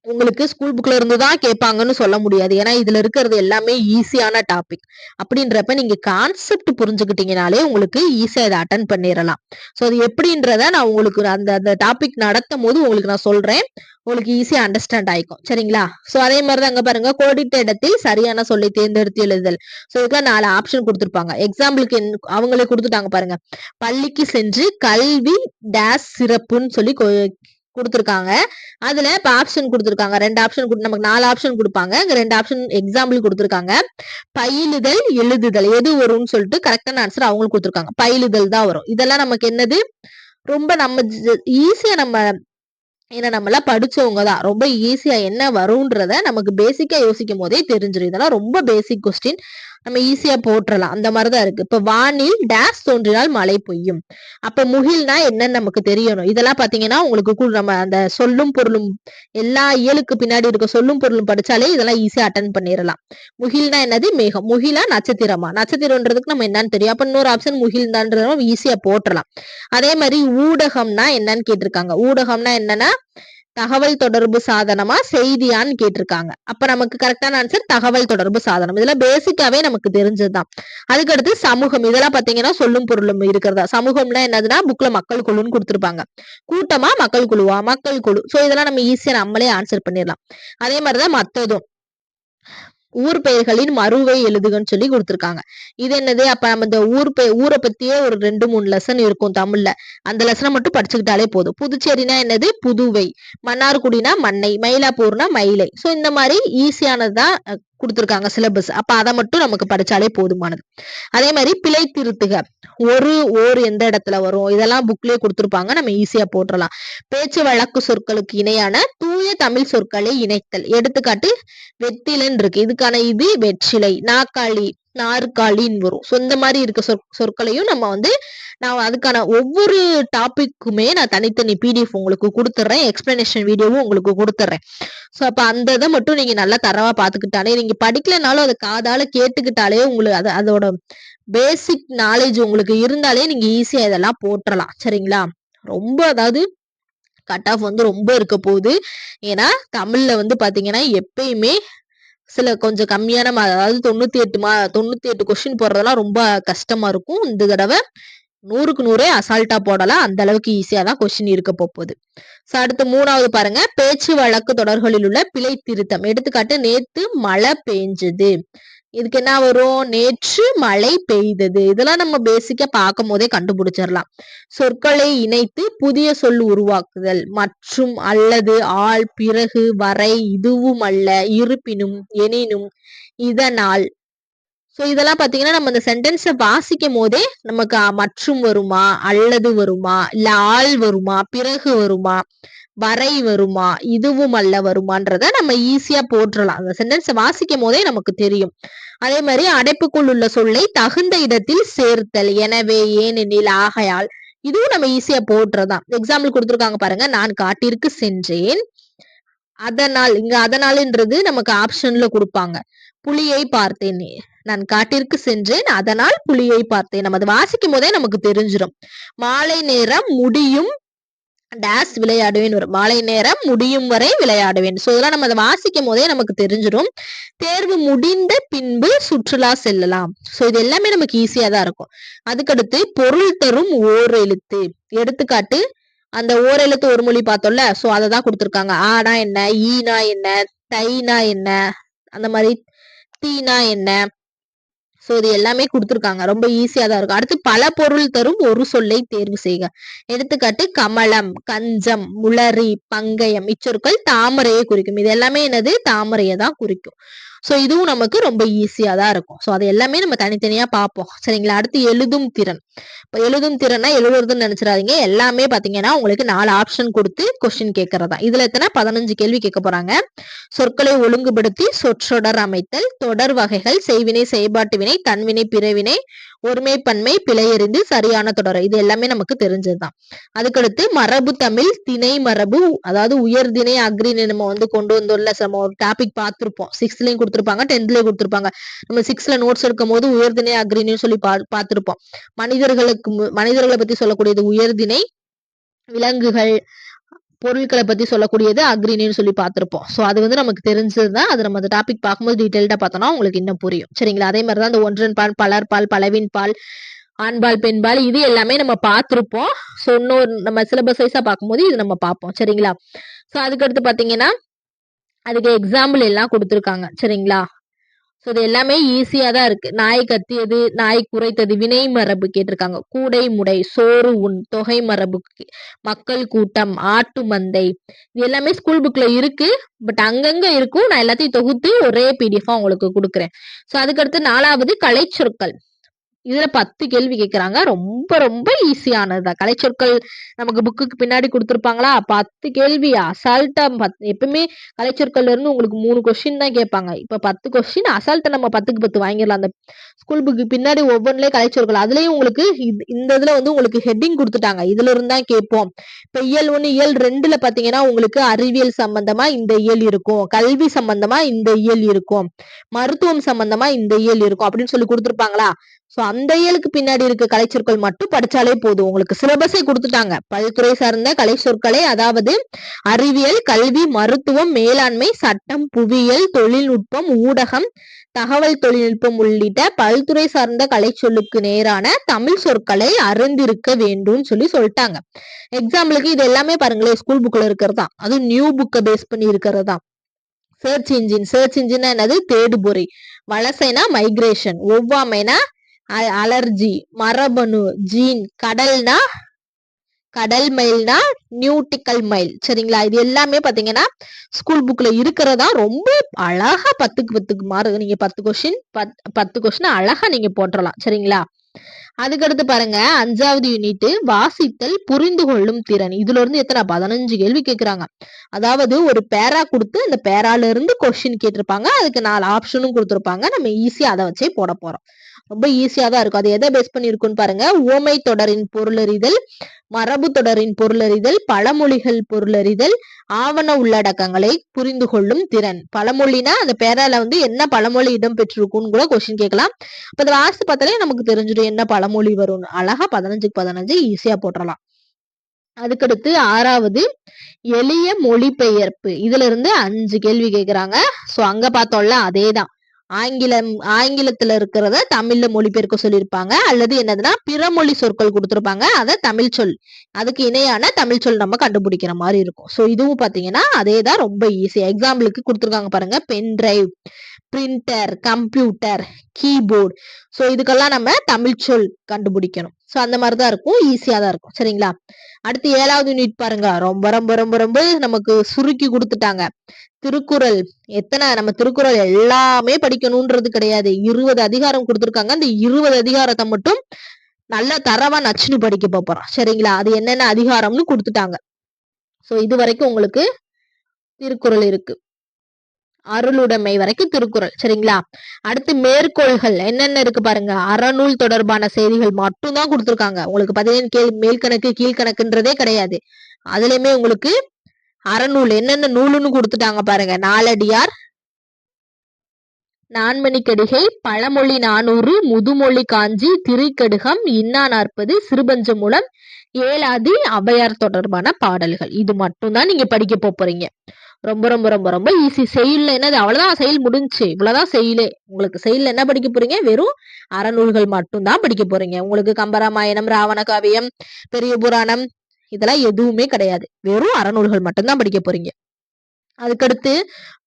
உங்களுக்கு ஸ்கூல் புக்ல இருந்து தான் கேட்பாங்கன்னு சொல்ல முடியாது. ஏன்னா இதுல இருக்கிறது எல்லாமே ஈஸியான டாபிக். அப்படின்றப்ப நீங்க கான்செப்ட் புரிஞ்சுக்கிட்டீங்கனாலே உங்களுக்கு ஈஸியா இதை அட்டன் பண்ணிடலாம். சோ அது எப்படின்றத நான் உங்களுக்கு அந்த டாபிக் நடத்தும் போது உங்களுக்கு நான் சொல்றேன். உங்களுக்கு ஈஸியா அண்டர்ஸ்டாண்ட் ஆயிக்கும். சரிங்களா? சோ அதே மாதிரிதான் அங்க பாருங்க, கோடிட்ட இடத்தில் சரியான சொல்லை தேர்ந்தெடுத்து எழுதுதல். சோ இதுக்கு 4 ஆப்ஷன் கொடுத்திருப்பாங்க. எக்ஸாம்பிளுக்கு அவங்களே கொடுத்துட்டாங்க பாருங்க. பள்ளிக்கு சென்று கல்வி டேஸ் சிறப்புன்னு சொல்லி கொடுத்திருக்காங்க. அதுல இப்ப ஆப்ஷன் கொடுத்திருக்காங்க. 2 ஆப்ஷன் நமக்கு 4 ஆப்ஷன் கொடுப்பாங்க. இங்க 2 ஆப்ஷன் எக்ஸாம்பிள் கொடுத்திருக்காங்க. பயிலுதல், எழுதுதல் எது வரும்னு சொல்லிட்டு கரெக்டான ஆன்சர் அவங்களுக்கு கொடுத்திருக்காங்க. பயிலுதல் தான் வரும். இதெல்லாம் நமக்கு என்னது ரொம்ப நம்ம ஈஸியா நம்ம ஏன்னா நம்மளாம் படிச்சவங்க தான். ரொம்ப ஈஸியா என்ன வரும்ன்றத நமக்கு பேசிக்கா யோசிக்கும் போதே தெரிஞ்சிடும். இதெல்லாம் ரொம்ப பேசிக் கொஸ்டின். நம்ம ஈஸியா போட்டுறலாம். அந்த மாதிரிதான் இருக்கு. இப்ப வானில் டேஷ் தோன்றினால் மழை பெய்யும். அப்ப முகில்னா என்னன்னு நமக்கு தெரியணும். இதெல்லாம் பாத்தீங்கன்னா உங்களுக்கு நம்ம அந்த சொல்லும் பொருளும் எல்லா இயலுக்கு பின்னாடி இருக்க சொல்லும் பொருளும் படிச்சாலே இதெல்லாம் ஈஸியா அட்டன் பண்ணிடலாம். முகில்னா என்னது? மேகம். முகிலா நட்சத்திரமா? நட்சத்திரம்ன்றதுக்கு நம்ம என்னன்னு தெரியும். அப்ப இன்னொரு ஆப்ஷன் முகில் தான்றத ஈஸியா போட்டுறலாம். அதே மாதிரி ஊடகம்னா என்னன்னு கேட்டிருக்காங்க. ஊடகம்னா என்னன்னா தகவல் தொடர்பு சாதனமா செய்தியான்னு கேட்டிருக்காங்க. அப்ப நமக்கு கரெக்டான ஆன்சர் தகவல் தொடர்பு சாதனம். இதெல்லாம் பேசிக்காவே நமக்கு தெரிஞ்சதுதான். அதுக்கடுத்து சமூகம். இதெல்லாம் பாத்தீங்கன்னா சொல்லும் பொருளும் இருக்கிறதா. சமூகம்னா என்னதுன்னா புக்ல மக்கள் குழுன்னு கொடுத்திருப்பாங்க. கூட்டமா மக்கள் குழுவா? மக்கள் குழு. சோ இதெல்லாம் நம்ம ஈஸியா நம்மளே ஆன்சர் பண்ணிடலாம். அதே மாதிரிதான் மத்ததும் ஊர் பெயர்களின் மறுவை எழுதுகன்னு சொல்லி கொடுத்திருக்காங்க. இது என்னது? அப்ப நம்ம இந்த ஊரை பத்தியே ஒரு 2-3 லெசன் இருக்கும் தமிழ்ல. அந்த லெசனை மட்டும் படிச்சுக்கிட்டாலே போதும். புதுச்சேரினா என்னது? புதுவை. மன்னார்குடினா மண்ணை. மயிலாப்பூர்னா மயிலை. சோ இந்த மாதிரி ஈஸியானதுதான் கொடுத்திருக்காங்க சிலபஸ். அப்ப அதை மட்டும் நமக்கு படிச்சாலே போதுமானது. அதே மாதிரி பிழை திருத்துக. ஓர் எந்த இடத்துல வரும்? இதெல்லாம் புக்லயே கொடுத்திருப்பாங்க. நம்ம ஈஸியா போட்டுறலாம். பேச்சு வழக்கு சொற்களுக்கு இணையான தூய தமிழ் சொற்களை இணைத்தல். எடுத்துக்காட்டு வெத்திலன் இருக்கு. இதுக்கான இது வெற்றிலை. நாற்காலி, நாற்காலின்னு வரும். இந்த மாதிரி இருக்க சொற்களையும் நம்ம நான் அதுக்கான ஒவ்வொரு டாபிக்குமே நான் தனித்தனி பிடிஎஃப் உங்களுக்கு கொடுத்துட்றேன். எக்ஸ்பிளனேஷன் வீடியோவும் உங்களுக்கு கொடுத்துட்றேன். சோ அப்ப அந்த இதை மட்டும் நீங்க நல்லா தரவா பாத்துக்கிட்டாலே, நீங்க படிக்கலனாலும் அதை காதால கேட்டுக்கிட்டாலே உங்களுக்கு அதோட பேசிக் நாலேஜ் உங்களுக்கு இருந்தாலே நீங்க ஈஸியா இதெல்லாம் போட்டுறலாம். சரிங்களா? ரொம்ப அதாவது கட் ஆஃப் ரொம்ப இருக்க போகுது. ஏன்னா தமிழ்ல பாத்தீங்கன்னா எப்பயுமே சில கொஞ்சம் கம்மியான அதாவது 98 கொஸ்டின் போடுறதெல்லாம் ரொம்ப கஷ்டமா இருக்கும். இந்த தடவை 100க்கு 100 அசால்ட்டா போடலாம். அந்த அளவுக்கு ஈஸியா தான் கொஸ்டின் இருக்க போகுது. அடுத்து 3வது பாருங்க. பேச்சு வழக்கு தொடர்களில் உள்ள பிழை திருத்தம். எடுத்துக்காட்டு நேத்து மழை பெஞ்சது. இதுக்கு என்ன வரும்? நேற்று மழை பெய்தது. இதெல்லாம் நம்ம பேசிக்கா பார்க்கும் போதே கண்டுபிடிச்சிடலாம். சொற்களை இணைத்து புதிய சொல் உருவாக்குதல். மற்றும், அல்லது, ஆல், பிறகு, வரை, இதுவும் அல்ல, இருப்பினும், எனினும், இதனால். சோ இதெல்லாம் பாத்தீங்கன்னா நம்ம இந்த சென்டென்ஸ வாசிக்கும் போதே நமக்கு மற்றும் வருமா, அல்லது வருமா, இல்ல ஆள் வருமா, பிறகு வருமா, வரை வருமா, இதுவும் அல்ல வருமான்றத நம்ம ஈஸியா போட்டுறலாம். அந்த சென்டென்ஸ வாசிக்கும் போதே நமக்கு தெரியும். அதே மாதிரி அடைப்புக்குள் உள்ள சொல்லை தகுந்த இடத்தில் சேர்த்தல். எனவே, ஏனெனில், ஆகையால். இதுவும் நம்ம ஈஸியா போட்டுறதான். எக்ஸாம்பிள் கொடுத்திருக்காங்க பாருங்க. நான் காட்டிற்கு சென்றேன். அதனால் இங்க அதனால்ன்றது நமக்கு ஆப்ஷன்ல கொடுப்பாங்க. புலியை பார்த்தேன். நான் காட்டிற்கு சென்றேன். அதனால் புலியை பார்த்தேன். நம்ம அதை வாசிக்கும் போதே நமக்கு தெரிஞ்சிடும். மாலை நேரம் முடியும் டேஸ் விளையாடுவேன் வரும். மாலை நேரம் முடியும் வரை விளையாடுவேன். சோ இதெல்லாம் நம்ம அதை வாசிக்கும் போதே நமக்கு தெரிஞ்சிடும். தேர்வு முடிந்த பின்பு சுற்றுலா செல்லலாம். சோ இது எல்லாமே நமக்கு ஈஸியா தான் இருக்கும். அதுக்கடுத்து பொருள் தரும் ஓர் எழுத்து. எடுத்துக்காட்டு அந்த ஓர் எழுத்து ஒரு மொழி பார்த்தோம்ல. சோ அததான் கொடுத்திருக்காங்க. ஆனா என்ன, ஈனா என்ன, தைனா என்ன, அந்த மாதிரி தீனா என்ன. சோ இது எல்லாமே கொடுத்திருக்காங்க. ரொம்ப ஈஸியா தான் இருக்கும். அடுத்து பல பொருள் தரும் ஒரு சொல்லை தேர்வு செய்க. எடுத்துக்காட்டு கமலம், கஞ்சம், முளரி, பங்கயம். இச்சொற்கள் தாமரையை குறிக்கும். இது எல்லாமே என்னது? தாமரையை தான் குறிக்கும். சோ இதுவும் நமக்கு ரொம்ப ஈஸியா தான் இருக்கும். சோ அது எல்லாமே நம்ம தனித்தனியா பார்ப்போம். சரிங்களா? அடுத்து எழுதும் திறன். இப்ப எழுதும் திறன்னா எழுதுறதுன்னு நினைச்சிடாதீங்க. எல்லாமே பாத்தீங்கன்னா உங்களுக்கு 4 ஆப்ஷன் கொடுத்து கொஸ்டின் கேட்கறதா. இதுல எத்தனை 15 கேள்வி கேட்க போறாங்க. சொற்களை ஒழுங்குபடுத்தி சொற்றொடர் அமைத்தல், தொடர் வகைகள், செய்வினை, செயற்பாட்டு வினை, தன்வினை, பிறவினை, ஒருமை பன்மை, பிழையறிந்து, சரியான தொடர். இது எல்லாமே நமக்கு தெரிஞ்சதுதான். அதுக்கடுத்து மரபு தமிழ், திணை மரபு, அதாவது உயர்திணை, அக்ரிணை நம்ம கொண்டு வந்துள்ள நம்ம ஒரு டாபிக் பார்த்திருப்போம். 6th கொடுத்திருப்பாங்க, 10th கொடுத்திருப்பாங்க. நம்ம 6th நோட்ஸ் எடுக்கும் போது உயர்திணை, அக்ரிணைன்னு சொல்லி பார்த்திருப்போம். மனிதர்களை பத்தி சொல்லக்கூடியது உயர்திணை, விலங்குகள், பொருட்களை பத்தி சொல்லக்கூடியது அக்ரிணைன்னு சொல்லி பார்த்திருப்போம். சோ அது நமக்கு தெரிஞ்சதுதான். அது நம்ம அந்த டாபிக் பார்க்கும்போது டீடைல்டா பார்த்தோம்னா உங்களுக்கு இன்னும் புரியும். சரிங்களா? அதே மாதிரிதான் அந்த ஒன்றன் பால், பலர்பால், பலவின் பால், ஆண்பால், பெண்பால், இது எல்லாமே நம்ம பார்த்திருப்போம். சோ இன்னொரு நம்ம சிலபஸ் வைஸா பார்க்கும்போது இது நம்ம பார்ப்போம். சரிங்களா? சோ அதுக்கடுத்து பாத்தீங்கன்னா அதுக்கு எக்ஸாம்பிள் எல்லாம் கொடுத்திருக்காங்க. சரிங்களா? சோ இது எல்லாமே ஈஸியா தான் இருக்கு. நாய் கத்தியது, நாய் குரைத்தது, வினை மரபு கேட்டிருக்காங்க. கூடை முடை, சோறு உண், தொகை மரபு, மக்கள் கூட்டம், ஆட்டு மந்தை. இது எல்லாமே ஸ்கூல் புக்ல இருக்கு. பட் அங்கங்க இருக்கும். நான் எல்லாத்தையும் தொகுத்து ஒரே பிடிஎஃப் உங்களுக்கு கொடுக்குறேன். சோ அதுக்கடுத்து 4வது கலைச்சொற்கள். இதுல 10 கேள்வி கேக்குறாங்க. ரொம்ப ரொம்ப ஈஸியானதுதான். கலைச்சொற்கள் நமக்கு புக்குக்கு பின்னாடி குடுத்திருப்பாங்களா? 10 கேள்வி அசால்ட்டா எப்பவுமே கலைச்சொற்கள்ல இருந்து உங்களுக்கு 3 கொஸ்டின் தான் கேட்பாங்க. இப்ப 10 கொஸ்டின் அசால்ட்டா நம்ம 10க்கு 10 வாங்கிடலாம். அந்த ஸ்கூல் புக்கு பின்னாடி ஒவ்வொன்றிலயும் கலைச்சொற்கள். அதுலயும் உங்களுக்கு இந்த இதுல வந்து உங்களுக்கு ஹெட்டிங் குடுத்துட்டாங்க. இதுல இருந்து தான் கேட்போம். இப்ப இயல் 1, இயல் 2ல பாத்தீங்கன்னா உங்களுக்கு அறிவியல் சம்பந்தமா இந்த இயல் இருக்கும். கல்வி சம்பந்தமா இந்த இயல் இருக்கும். மருத்துவம் சம்பந்தமா இந்த இயல் இருக்கும் அப்படின்னு சொல்லி கொடுத்திருப்பாங்களா? சோ அந்த இயலுக்கு பின்னாடி இருக்க கலைச்சொற்கள் மட்டும் படிச்சாலே போதும். உங்களுக்கு சிலபஸே கொடுத்துட்டாங்க. பல்துறை சார்ந்த கலைச்சொற்களை, அதாவது அறிவியல், கல்வி, மருத்துவம், மேலாண்மை, சட்டம், புவியியல், தொழில்நுட்பம், ஊடகம், தகவல் தொழில்நுட்பம் உள்ளிட்ட பல்துறை சார்ந்த கலைச்சொல்லுக்கு நேரான தமிழ் சொற்களை அறிந்திருக்க வேண்டும் சொல்லிட்டாங்க. எக்ஸாம்பிளுக்கு இது எல்லாமே பாருங்களேன் ஸ்கூல் புக்ல இருக்கிறதா. அதுவும் நியூ புக்கை பேஸ் பண்ணி இருக்கிறதா. சர்ச் இன்ஜின் என்னது? தேடுபொறி. வலசைனா மைக்ரேஷன். ஒவ்வாமைனா அலர்ஜி. மரபணு ஜீன். கடல்னா கடல் மைல்னா நியூட்டிக்கல் மைல். சரிங்களா? இது எல்லாமே பாத்தீங்கன்னா ஸ்கூல் புக்ல இருக்கிறதா. ரொம்ப அழகா 10க்கு 10 மார்க். நீங்க 10 கொஸ்டின் அழகா நீங்க போட்டுறலாம். சரிங்களா? அதுக்கடுத்து பாருங்க 5வது யூனிட் வாசித்தல் புரிந்து கொள்ளும் திறன். இதுல இருந்து எத்தனை 15 கேள்வி கேக்குறாங்க. அதாவது ஒரு பேரா கொடுத்து அந்த பேரால இருந்து கொஸ்டின் கேட்டிருப்பாங்க. அதுக்கு 4 ஆப்ஷனும் கொடுத்திருப்பாங்க. நம்ம ஈஸியா அதை வச்சே போட போறோம். ரொம்ப ஈஸியா தான் இருக்கும். அது எதை பேஸ் பண்ணி இருக்குன்னு பாருங்க. உவமை தொடரின் பொருளறிதல், மரபு தொடரின் பொருளறிதல், பழமொழிகள் பொருளறிதல், ஆவண உள்ளடக்கங்களை புரிந்து கொள்ளும் திறன். பழமொழினா அந்த பேரால வந்து என்ன பழமொழி இடம் பெற்றிருக்குன்னு கூட கொஸ்டின் கேட்கலாம். அப்ப அதை வாசித்து பார்த்தாலே நமக்கு தெரிஞ்சிடும் என்ன பழமொழி வரும்னு. அழகா 15க்கு 15 ஈஸியா போட்டுறலாம். அதுக்கடுத்து 6வது எளிய மொழிபெயர்ப்பு. இதுல இருந்து 5 கேள்வி கேக்குறாங்க. சோ அங்க பார்த்தோம்ல அதேதான். ஆங்கிலத்துல இருக்கிறத தமிழ்ல மொழிபெயர்க்க சொல்லியிருப்பாங்க. அல்லது என்னதுன்னா பிற மொழி சொற்கள் கொடுத்திருப்பாங்க. அத தமிழ் சொல், அதுக்கு இணையான தமிழ் சொல் நம்ம கண்டுபிடிக்கிற மாதிரி இருக்கும். சோ இதுவும் பாத்தீங்கன்னா அதேதான். ரொம்ப ஈஸி. எக்ஸாம்பிளுக்கு கொடுத்திருக்காங்க பாருங்க. Pen drive, printer, computer, keyboard. So இதுக்கெல்லாம் நம்ம தமிழ் சொல் கண்டுபிடிக்கணும். சோ அந்த மாதிரிதான் இருக்கும். ஈஸியா தான் இருக்கும். சரிங்களா? அடுத்து 7வது யூனிட் பாருங்க. ரொம்ப ரொம்ப ரொம்ப ரொம்ப நமக்கு சுருக்கி கொடுத்துட்டாங்க. திருக்குறள். நம்ம திருக்குறள் எல்லாமே படிக்கணும்ன்றது கிடையாது. 20 அதிகாரம் கொடுத்திருக்காங்க. அந்த 20 அதிகாரத்தை மட்டும் நல்லா தரவா நச்சுன்னு படிக்க போறோம். சரிங்களா? அது என்னென்ன அதிகாரம்னு கொடுத்துட்டாங்க. சோ இது வரைக்கும் உங்களுக்கு திருக்குறள் இருக்கு. அருளுடைமை வரைக்கும் திருக்குறள். சரிங்களா? அடுத்து மேற்கோள்கள் என்னென்ன இருக்கு பாருங்க. அறநூல் தொடர்பான செய்திகள் மட்டும் தான் கொடுத்திருக்காங்க. உங்களுக்கு 15 மேல்கணக்கு கீழ்கணக்குன்றதே கிடையாது. அதுலயுமே உங்களுக்கு அறநூல் என்னென்ன நூலுன்னு கொடுத்துட்டாங்க பாருங்க. நாலடியார், நான்மணிக்கடிகை, பழமொழி 400, முதுமொழி காஞ்சி, திரிகடுகம், இன்னா 40, சிறுபஞ்சமூலம், ஏலாதி, ஔவையார் தொடர்பான பாடல்கள். இது மட்டும் தான் நீங்க படிக்க போறீங்க. ரொம்ப ரொம்ப ரொம்ப ரொம்ப ஈஸி. செயல்ல என்னது? அவ்வளவுதான். செயல் முடிஞ்சு. இவ்வளவுதான் செயலே. உங்களுக்கு செயல்ல என்ன படிக்க போறீங்க? வெறும் அறநூல்கள் மட்டும் தான் படிக்க போறீங்க. உங்களுக்கு கம்பராமாயணம், ராவண காவியம், பெரிய புராணம் இதெல்லாம் எதுவுமே கிடையாது. வெறும் அறநூல்கள் மட்டும்தான் படிக்க போறீங்க. அதுக்கடுத்து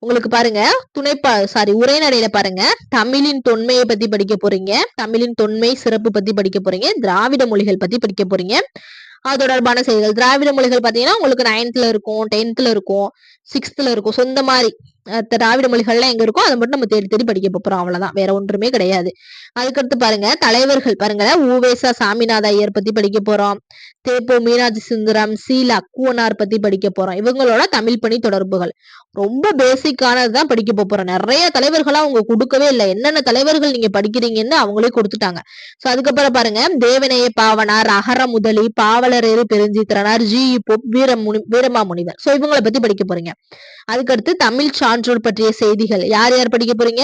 உங்களுக்கு பாருங்க உரைநடையில பாருங்க தமிழின் தொன்மையை பத்தி படிக்க போறீங்க. தமிழின் தொன்மை சிறப்பு பத்தி படிக்க போறீங்க. திராவிட மொழிகள் பத்தி படிக்க போறீங்க. அது தொடர்பான செய்திகள். திராவிட மொழிகள் பாத்தீங்கன்னா உங்களுக்கு 9th இருக்கும், 10th இருக்கும், 6th இருக்கும். சோ இந்த மாதிரி திராவிட மொழிகள்லாம் எங்க இருக்கோ அதை மட்டும் நம்ம தேடி தேடி படிக்க போறோம். அவ்வளவுதான். வேற ஒன்றுமே கிடையாது. அதுக்கடுத்து பாருங்க தலைவர்கள் பாருங்க. உவேசா சாமிநாத ஐயர் பத்தி படிக்க போறோம். தேப்போ மீனாட்சி சுந்தரம், சி லக்குவனார் பத்தி படிக்க போறோம். இவங்களோட தமிழ் பணி தொடர்புகள் ரொம்ப பேசிக்கானதுதான் படிக்க போறோம். நிறைய தலைவர்களா அவங்க கொடுக்கவே இல்லை. என்னென்ன தலைவர்கள் நீங்க படிக்கிறீங்கன்னு அவங்களே கொடுத்துட்டாங்க. சோ அதுக்கப்புறம் பாருங்க Devaneya Pavanar, Agara Mudali, Pavalareru Perunchithiranar, G Pope, Veeramamunivar. So இவங்களை பத்தி படிக்க போறீங்க. அதுக்கடுத்து தமிழ் சான்றோர் பற்றிய செய்திகள். யார் யார் படிக்க போறீங்க?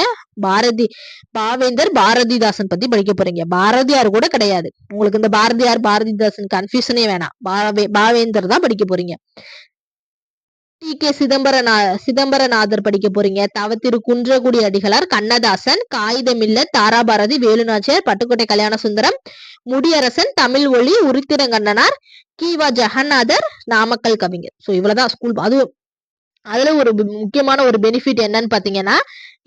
பாவேந்தர், பாரதிதாசன் பத்தி படிக்க போறீங்க. பாரதியார் கூட கிடையாது. உங்களுக்கு இந்த பாரதியார் பாரதிதாசன் கன்ஃபியூஷனே வேணாம். பாவேந்தர் தான் படிக்க போறீங்க. டி.கே. சிதம்பரநாதர் படிக்க போறீங்க. தவத்திரு குன்றக்குடி அடிகளார், கண்ணதாசன், காகிதமில்ல, தாராபாரதி, வேலுநாச்சியார், பட்டுக்கோட்டை கல்யாண சுந்தரம், முடியரசன், தமிழ் ஒளி, உருத்திரங்கண்ணனார், கி.வா. ஜெகநாதர், நாமக்கல் கவிஞர். சோ இவ்வளவுதான் ஸ்கூல். அதுல ஒரு முக்கியமான ஒரு பெனிஃபிட் என்னன்னு பாத்தீங்கன்னா,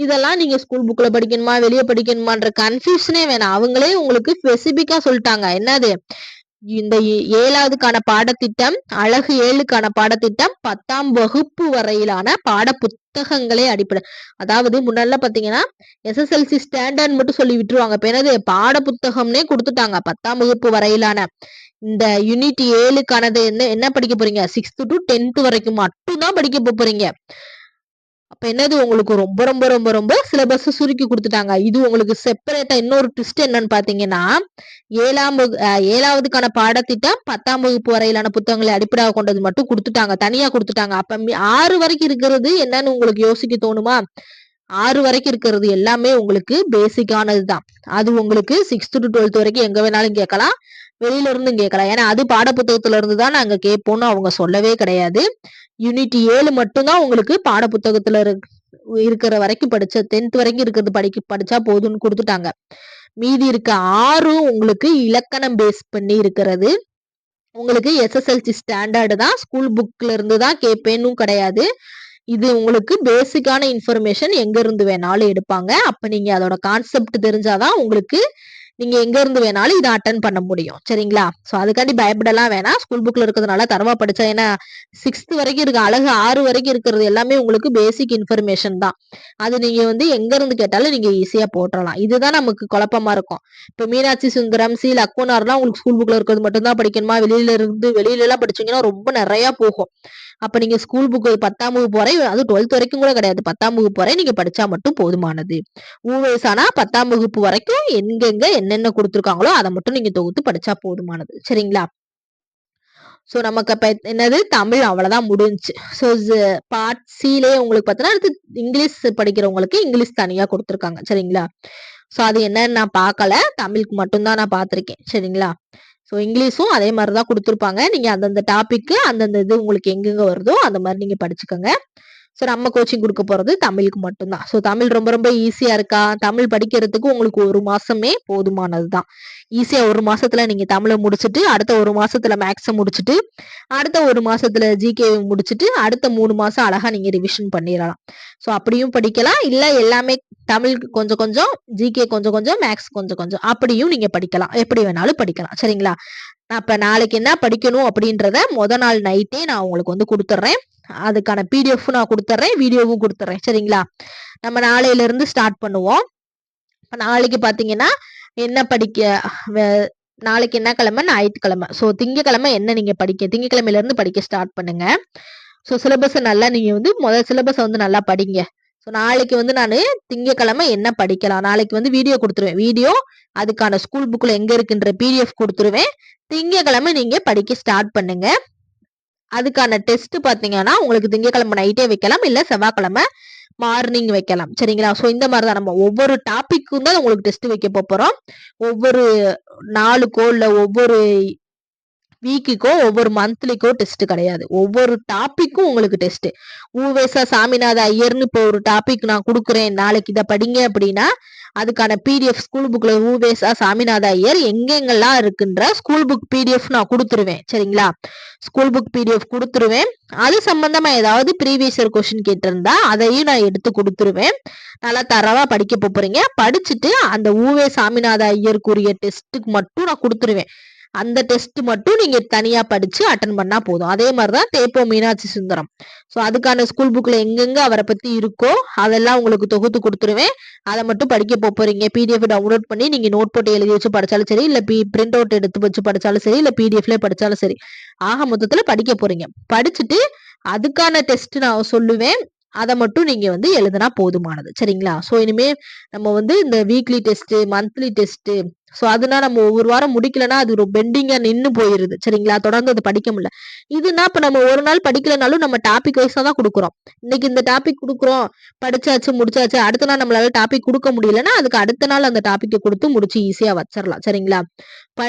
இதெல்லாம் நீங்க ஸ்கூல் புக்ல படிக்கணுமா வெளியே படிக்கணுமான்ற கன்ஃபியூஷனே வேணாம். அவங்களே உங்களுக்கு ஸ்பெசிபிக்கா சொல்லிட்டாங்க. என்னது? இந்த 7வதுக்கான பாடத்திட்டம், அழகு 7க்கான பாடத்திட்டம் 10ஆம் வகுப்பு வரையிலான பாட புத்தகங்களே அடிப்படை. அதாவது முன்னாடிலாம் பாத்தீங்கன்னா எஸ்எஸ்எல்சி ஸ்டாண்டர்ட் மட்டும் சொல்லி விட்டுருவாங்க. இப்ப என்னது பாட புத்தகம்னே கொடுத்துட்டாங்க. 10ஆம் வகுப்பு வரையிலான இந்த யூனிட் 7க்கானது என்ன என்ன படிக்க போறீங்க? 6th to 10th வரைக்கும் மட்டும் தான் படிக்க போறீங்க. அப்ப என்னது உங்களுக்கு ரொம்ப ரொம்ப ரொம்ப ரொம்ப சிலபஸ் சுருக்கி குடுத்துட்டாங்க. இது உங்களுக்கு செப்பரேட்டா இன்னொரு ட்விஸ்ட் என்னன்னு பாத்தீங்கன்னா, 7வதுக்கான பாடத்திட்டம் 10ஆம் வகுப்பு வரையிலான புத்தகங்களை அடிப்படையாக கொண்டது மட்டும் குடுத்துட்டாங்க. தனியா குடுத்துட்டாங்க. அப்ப 6 வரைக்கும் இருக்கிறது என்னன்னு உங்களுக்கு யோசிக்க தோணுமா? 6 வரைக்கும் இருக்கிறது எல்லாமே உங்களுக்கு பேசிக்கானது தான். அது உங்களுக்கு 6th to 12th வரைக்கும் எங்க வேணாலும் கேட்கலாம். வெளியில இருந்தும் கேட்கலாம். ஏன்னா அது பாட புத்தகத்துல இருந்து தான் நாங்க கேட்போம்னு அவங்க சொல்லவே கிடையாது. யூனிட் 7 மட்டும் தான் உங்களுக்கு பாட புத்தகத்துல இருக்கிற வரைக்கும் 10th வரைக்கும் இருக்கிறது படிச்சா போதும்னு குடுத்துட்டாங்க. மீதி இருக்க 6ம் உங்களுக்கு இலக்கணம் பேஸ் பண்ணி இருக்கிறது. உங்களுக்கு எஸ்எஸ்எல்சி ஸ்டாண்டர்ட் தான். ஸ்கூல் புக்ல இருந்து தான் கேட்பேன்னும் கிடையாது. இது உங்களுக்கு பேசிக்கான இன்ஃபர்மேஷன் எங்க இருந்து வேணாலும் எடுப்பாங்க. அப்ப நீங்க அதோட கான்செப்ட் தெரிஞ்சாதான் உங்களுக்கு நீங்க எங்க இருந்து வேணாலும் இதை அட்டன் பண்ண முடியும். சரிங்களா? சோ அதுக்காண்டி பயப்படலாம் வேணாம். ஸ்கூல் புக்ல இருக்கிறதுனால தரவா படிச்சா ஏன்னா 6th வரைக்கும் இருக்கு. அழகு 6 வரைக்கும் இருக்கிறது எல்லாமே உங்களுக்கு பேசிக் இன்ஃபர்மேஷன் தான். அது நீங்க வந்து எங்க இருந்து கேட்டாலும் நீங்க ஈஸியா போட்டுறலாம். இதுதான் நமக்கு குழப்பமா இருக்கும். இப்ப மீனாட்சி சுந்தரம், சி லக்குவனார்லாம் உங்களுக்கு ஸ்கூல் புக்ல இருக்கிறது மட்டும் தான் படிக்கணுமா? வெளியில எல்லாம் படிச்சீங்கன்னா ரொம்ப நிறைய போகும். அப்ப நீங்க ஸ்கூல் புக் 10ஆம் வகுப்பு வரை, அது 12th வரைக்கும் கூட கிடையாது. 10ஆம் வகுப்பு வரை நீங்க படிச்சா மட்டும் போதுமானது. ஊவேசானா 10ஆம் வகுப்பு வரைக்கும் எங்கெங்க என்னென்ன குடுத்துருக்காங்களோ அதை மட்டும் நீங்க தொகுத்து படிச்சா போதுமானது. சரிங்களா? சோ நமக்கு அப்ப என்னது தமிழ் அவ்வளவுதான் முடிஞ்சுச்சு. சோ பார்ட் சிலே உங்களுக்கு பார்த்தீங்கன்னா அடுத்து இங்கிலீஷ் படிக்கிறவங்களுக்கு இங்கிலீஷ் தனியா கொடுத்துருக்காங்க. சரிங்களா? சோ அது என்னன்னு நான் பார்க்கல. தமிழுக்கு மட்டும்தான் நான் பார்த்திருக்கேன். சரிங்களா? சோ இங்கிலீஷும் அதே மாதிரிதான் கொடுத்துருப்பாங்க. நீங்க அந்தந்த டாபிக் அந்தந்த இது உங்களுக்கு எங்கெங்க வருதோ அந்த மாதிரி நீங்க படிச்சுக்கோங்க. சோ நம்ம கோச்சிங் குடுக்க போறது தமிழுக்கு மட்டும்தான். சோ தமிழ் ரொம்ப ரொம்ப ஈஸியா இருக்கா? தமிழ் படிக்கிறதுக்கு உங்களுக்கு 1 மாசமே போதுமானதுதான். ஈஸியா 1 மாசத்துல நீங்க தமிழ முடிச்சுட்டு, அடுத்த 1 மாசத்துல மேக்ஸ முடிச்சுட்டு, அடுத்த 1 மாசத்துல ஜிகே முடிச்சுட்டு, அடுத்த 3 மாசம் அழகா நீங்க ரிவிஷன் பண்ணிரலாம். சோ அப்படியும் படிக்கலாம். இல்ல எல்லாமே தமிழுக்கு கொஞ்சம் கொஞ்சம், ஜிகே கொஞ்சம் கொஞ்சம், மேக்ஸ் கொஞ்சம் கொஞ்சம் அப்படியும் நீங்க படிக்கலாம். எப்படி வேணாலும் படிக்கலாம். சரிங்களா? அப்ப நாளைக்கு என்ன படிக்கணும் அப்படின்றத நாள் நைட்டே நான் உங்களுக்கு வந்து குடுத்துடுறேன். அதுக்கான பிடிஎஃப் நான் குடுத்துடுறேன். வீடியோவும் குடுத்துடுறேன். சரிங்களா? நம்ம நாளையில இருந்து ஸ்டார்ட் பண்ணுவோம். நாளைக்கு பாத்தீங்கன்னா என்ன படிக்க நாளைக்கு என்ன கிழமை? ஞாயிற்றுக்கிழமை. சோ திங்கக்கிழமை என்ன நீங்க திங்கக்கிழமையில இருந்து படிக்க ஸ்டார்ட் பண்ணுங்க. சோ சிலபஸ் நல்லா நீங்க வந்து சிலபஸ் வந்து நல்லா படிங்க. சோ நாளைக்கு வந்து நானு திங்கக்கிழமை என்ன படிக்கலாம்? நாளைக்கு வந்து வீடியோ குடுத்துருவேன். வீடியோ அதுக்கான ஸ்கூல் புக்ல எங்க இருக்குன்ற பிடிஎஃப் குடுத்துருவேன். திங்கக்கிழமை நீங்க படிக்க ஸ்டார்ட் பண்ணுங்க. அதுக்கான டெஸ்ட் பாத்தீங்கன்னா உங்களுக்கு திங்கக்கிழமை நைட்டே வைக்கலாம். இல்ல செவ்வாய்க்கிழமை மார்னிங் வைக்கலாம். சரிங்களா? சோ இந்த மாதிரிதான் நம்ம ஒவ்வொரு டாபிக்கும் தான் உங்களுக்கு டெஸ்ட் வைக்க போறோம். ஒவ்வொரு நாளுக்கோ இல்ல ஒவ்வொரு வீக்குக்கோ ஒவ்வொரு மந்த்லிக்கோ டெஸ்ட் கிடையாது. ஒவ்வொரு டாபிக்கும் உங்களுக்கு டெஸ்ட். ஊவேசா சாமிநாத ஐயர்னு இப்போ ஒரு டாபிக் நான் குடுக்குறேன். நாளைக்கு இதை படிங்க அப்படின்னா அதுக்கான பிடிஎஃப் ஸ்கூல் புக்ல ஊவேசா சாமிநாத ஐயர் எங்கெங்கெல்லாம் இருக்குன்ற ஸ்கூல் புக் பிடிஎஃப் நான் குடுத்துருவேன். சரிங்களா? ஸ்கூல் புக் பிடிஎஃப் குடுத்துருவேன். அது சம்பந்தமா ஏதாவது ப்ரீவியஸ் இயர் கொஸ்டின் கேட்டிருந்தா அதையும் நான் எடுத்து கொடுத்துருவேன். நல்லா தரவா படிக்க போறீங்க. படிச்சுட்டு அந்த ஊவே சாமிநாத ஐயருக்குரிய டெஸ்ட்டுக்கு மட்டும் நான் கொடுத்துருவேன். அந்த டெஸ்ட் மட்டும் நீங்க தனியா படிச்சு அட்டன் பண்ணா போதும். அதே மாதிரிதான் தேப்போ மீனாட்சி சுந்தரம். சோ அதுக்கான ஸ்கூல் புக்ல எங்கெங்க அவரை பத்தி இருக்கோ அதெல்லாம் உங்களுக்கு தொகுத்து கொடுத்துருவேன். அதை மட்டும் படிக்க போறீங்க. பிடிஎஃப் டவுன்லோட் பண்ணி நீங்க நோட் போட்டு எழுதி வச்சு படிச்சாலும் சரி, இல்ல பிரிண்ட் அவுட் எடுத்து வச்சு படிச்சாலும் சரி, இல்ல பிடிஎஃப்ல படிச்சாலும் சரி. ஆக மொத்தத்துல படிக்க போறீங்க. படிச்சுட்டு அதுக்கான டெஸ்ட் நான் சொல்லுவேன். அதை மட்டும் நீங்க வந்து எழுதுனா போதுமானது. சரிங்களா? சோ இனிமே நம்ம வந்து இந்த weekly test, monthly test, so அதனால நம்ம ஒவ்வொரு வாரம் முடிக்கலன்னா அது ஒரு பெண்டிங்கா நின்னு போயிருது. சரிங்களா? தொடர்ந்து அது படிக்க முடியல. இதுனா இப்ப நம்ம ஒரு நாள் படிக்கலனாலும் நம்ம டாபிக் வைஸா தான் குடுக்குறோம். இன்னைக்கு இந்த டாபிக் குடுக்குறோம், படிச்சாச்சு முடிச்சாச்சு. அடுத்த நாள் நம்மளால டாபிக் குடுக்க முடியலன்னா அதுக்கு அடுத்த நாள் அந்த டாபிக்கை கொடுத்து முடிச்சு ஈஸியா வச்சிடலாம். சரிங்களா?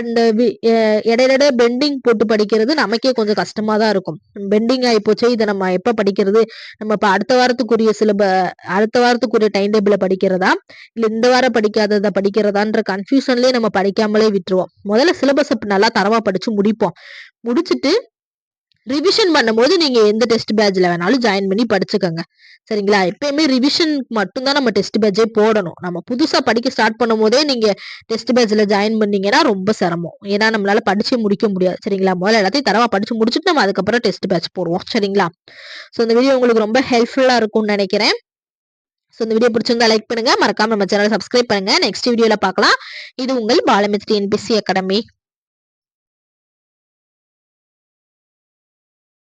இந்த இடையிட பெண்டிங் போட்டு படிக்கிறது நமக்கே கொஞ்சம் கஷ்டமா தான் இருக்கும். பெண்டிங் ஆகி போச்சு, இதை நம்ம எப்ப படிக்கிறது? நம்ம இப்ப அடுத்த வாரத்துக்குரிய டைம் டேபிள படிக்கிறதா, இல்ல இந்த வாரம் படிக்காததை படிக்கிறதான்ற கன்ஃபியூஷன்லயே நம்ம படிக்காமலே விட்டுருவோம். முதல்ல சிலபஸ் நல்லா தரமா படிச்சு முடிப்போம். முடிச்சுட்டு ரிவிஷன் பண்ணும்போது நீங்க எந்த டெஸ்ட் பேட்ச்ல வேணாலும் ஜாயின் பண்ணி படிச்சுக்கோங்க. சரிங்களா? எப்பயுமே ரிவிஷன் மட்டும் தான் நம்ம டெஸ்ட் பேட்சே போடணும். நம்ம புதுசா படிக்க ஸ்டார்ட் பண்ணும்போதே நீங்க டெஸ்ட் பேட்ச்ல ஜாயின் பண்ணீங்கன்னா ரொம்ப சிரமம். ஏன்னா நம்மளால படிச்சே முடிக்க முடியாது. சரிங்களா? முதல்ல எல்லாத்தையும் தரவா படிச்சு முடிச்சுட்டு நம்ம அதுக்கப்புறம் டெஸ்ட் பேட்ச் போடுவோம். சரிங்களா? ஸோ இந்த வீடியோ உங்களுக்கு ரொம்ப ஹெல்ப்ஃபுல்லா இருக்கும்னு நெனைக்கிறேன். ஸோ இந்த வீடியோ பிடிச்சிருந்தா லைக் பண்ணுங்க. மறக்காம நம்ம சேனல சப்ஸ்கிரைப் பண்ணுங்க. நெக்ஸ்ட் வீடியோல பார்க்கலாம். இது உங்கள் பாலமித் டிஎன்பிஎஸ்சி அகாடமி.